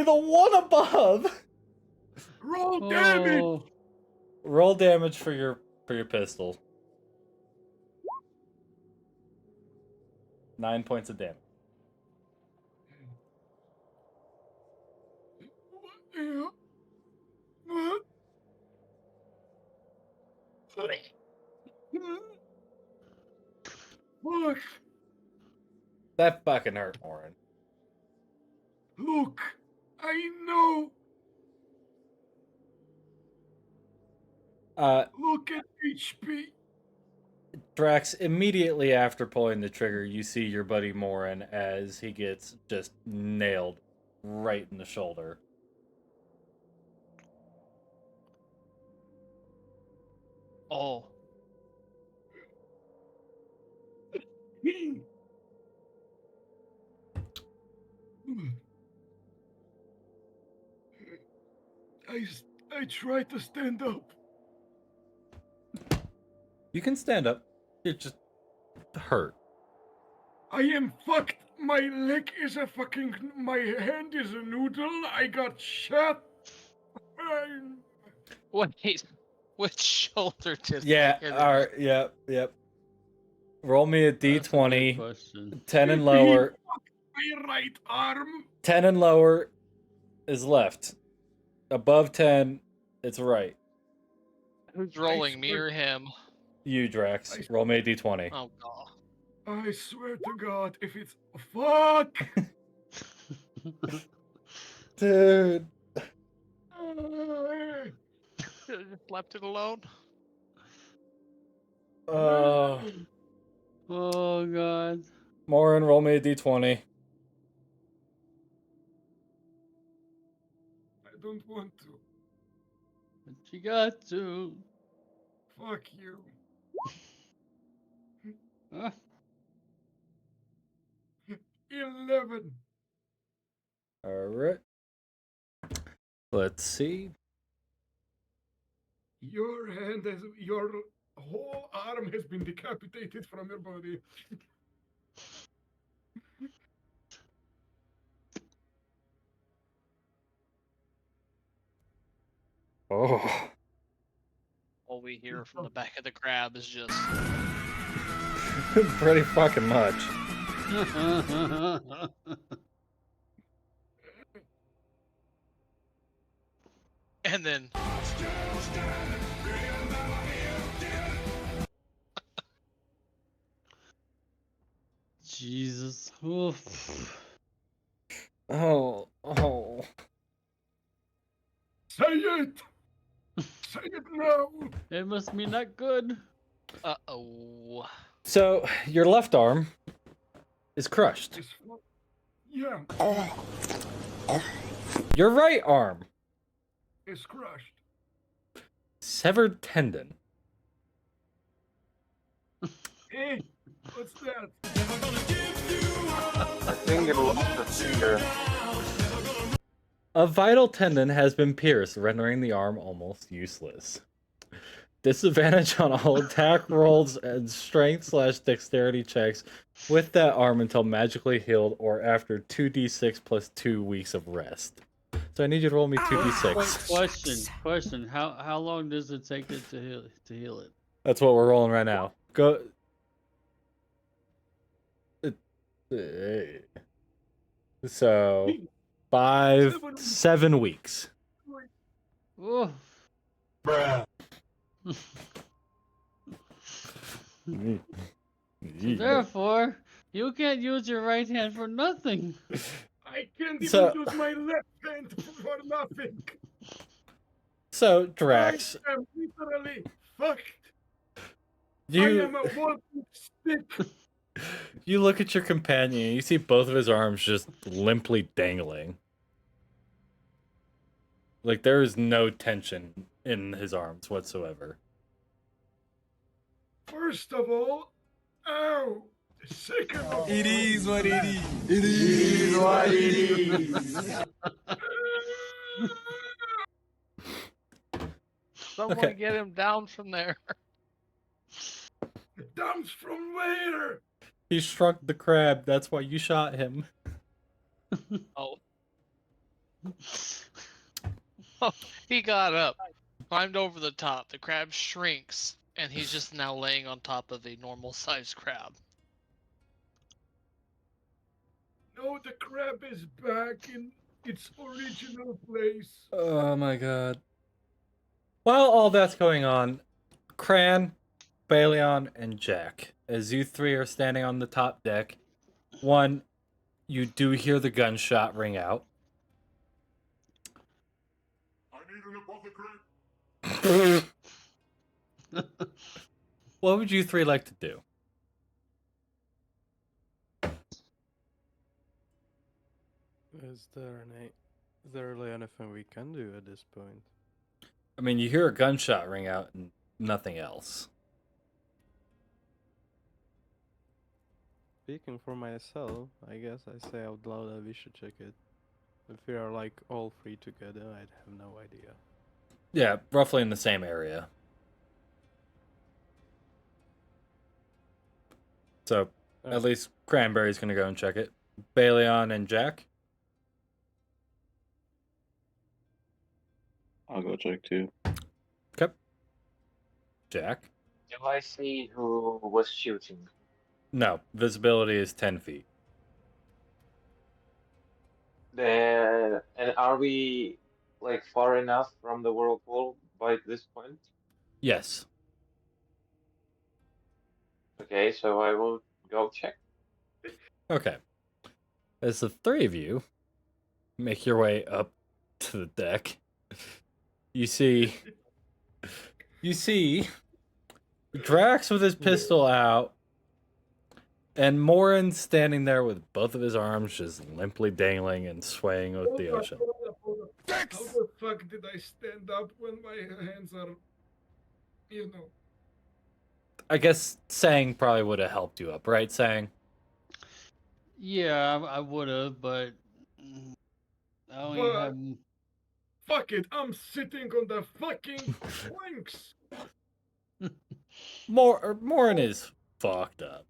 the one above. Roll damage. Roll damage for your pistol. 9 points of damage. Yeah. What? Fuck. That fucking hurt, Morin. Look, I know. Look at HP. Drax, immediately after pulling the trigger, you see your buddy Morin as he gets just nailed right in the shoulder. Oh. I try to stand up. You can stand up. You're just hurt. I am fucked. My leg is a fucking. My hand is a noodle. I got shot. Wait, which shoulder did? Yeah, I alright, yep. Roll me a That's a good D20. question. 10 and lower. My right arm. 10 and lower is left. Above 10, it's right. Who's rolling, me or him? You, Drax. Roll me a D20. Oh god. I swear to God, if it's fuck. Dude. Should've just left it alone. Oh god. Morin, roll me a d20. I don't want to. But you got to. Fuck you. Huh? 11. Alright. Let's see. Your hand has, your whole arm has been decapitated from your body. Oh. All we hear from the back of the crab is just. Pretty fucking much. And then. Jesus. Oof. Oh. Say it! Say it now! It must be not good. Uh-oh. So, your left arm is crushed. Yeah. Your right arm, It's crushed. severed tendon. Hey, what's that? I think it lost a finger. A vital tendon has been pierced, rendering the arm almost useless. Disadvantage on all attack rolls and strength/dexterity checks with that arm until magically healed or after 2d6 plus 2 weeks of rest. So I need you to roll me 2d6. Wait, question. How long does it take it to heal it? That's what we're rolling right now. Go. So 7 weeks. Oh. Bruh. So therefore, you can't use your right hand for nothing. I can't even So- use my left hand for nothing. So, Drax, I am literally fucked. I you am a walking stick. you look at your companion and you see both of his arms just limply dangling. Like there is no tension in his arms whatsoever. First of all, ow! Second of all, It is what it is. It is what it is. Someone Okay. get him down from there. Dumps from where? He struck the crab, that's why you shot him. Oh. He got up, climbed over the top. The crab shrinks, and he's just now laying on top of a normal-sized crab. No, the crab is back in its original place. Oh my god. While all that's going on, Cran, Baleon, and Jack, as you three are standing on the top deck, one, you do hear the gunshot ring out. I need an apothecary. What would you three like to do? Is there really anything we can do at this point? I mean, you hear a gunshot ring out and nothing else. Speaking for myself, I guess I say out loud that we should check it. If we are like all three together, I'd have no idea. Yeah, roughly in the same area. So, at least Cranberry's gonna go and check it. Baleon and Jack? I'll go check too. Okay. Jack? Do I see who was shooting? No, visibility is 10 feet. And are we like far enough from the whirlpool by this point? Yes. Okay, so I will go check. Okay. As the three of you make your way up to the deck, you see Drax with his pistol out, And Morin standing there with both of his arms just limply dangling and swaying with the ocean. Hold up. How the fuck did I stand up when my hands are, you know? I guess Sang probably would have helped you up, right, Sang? Yeah, I would have, but I only But have. fuck it, I'm sitting on the fucking planks. Morin is fucked up.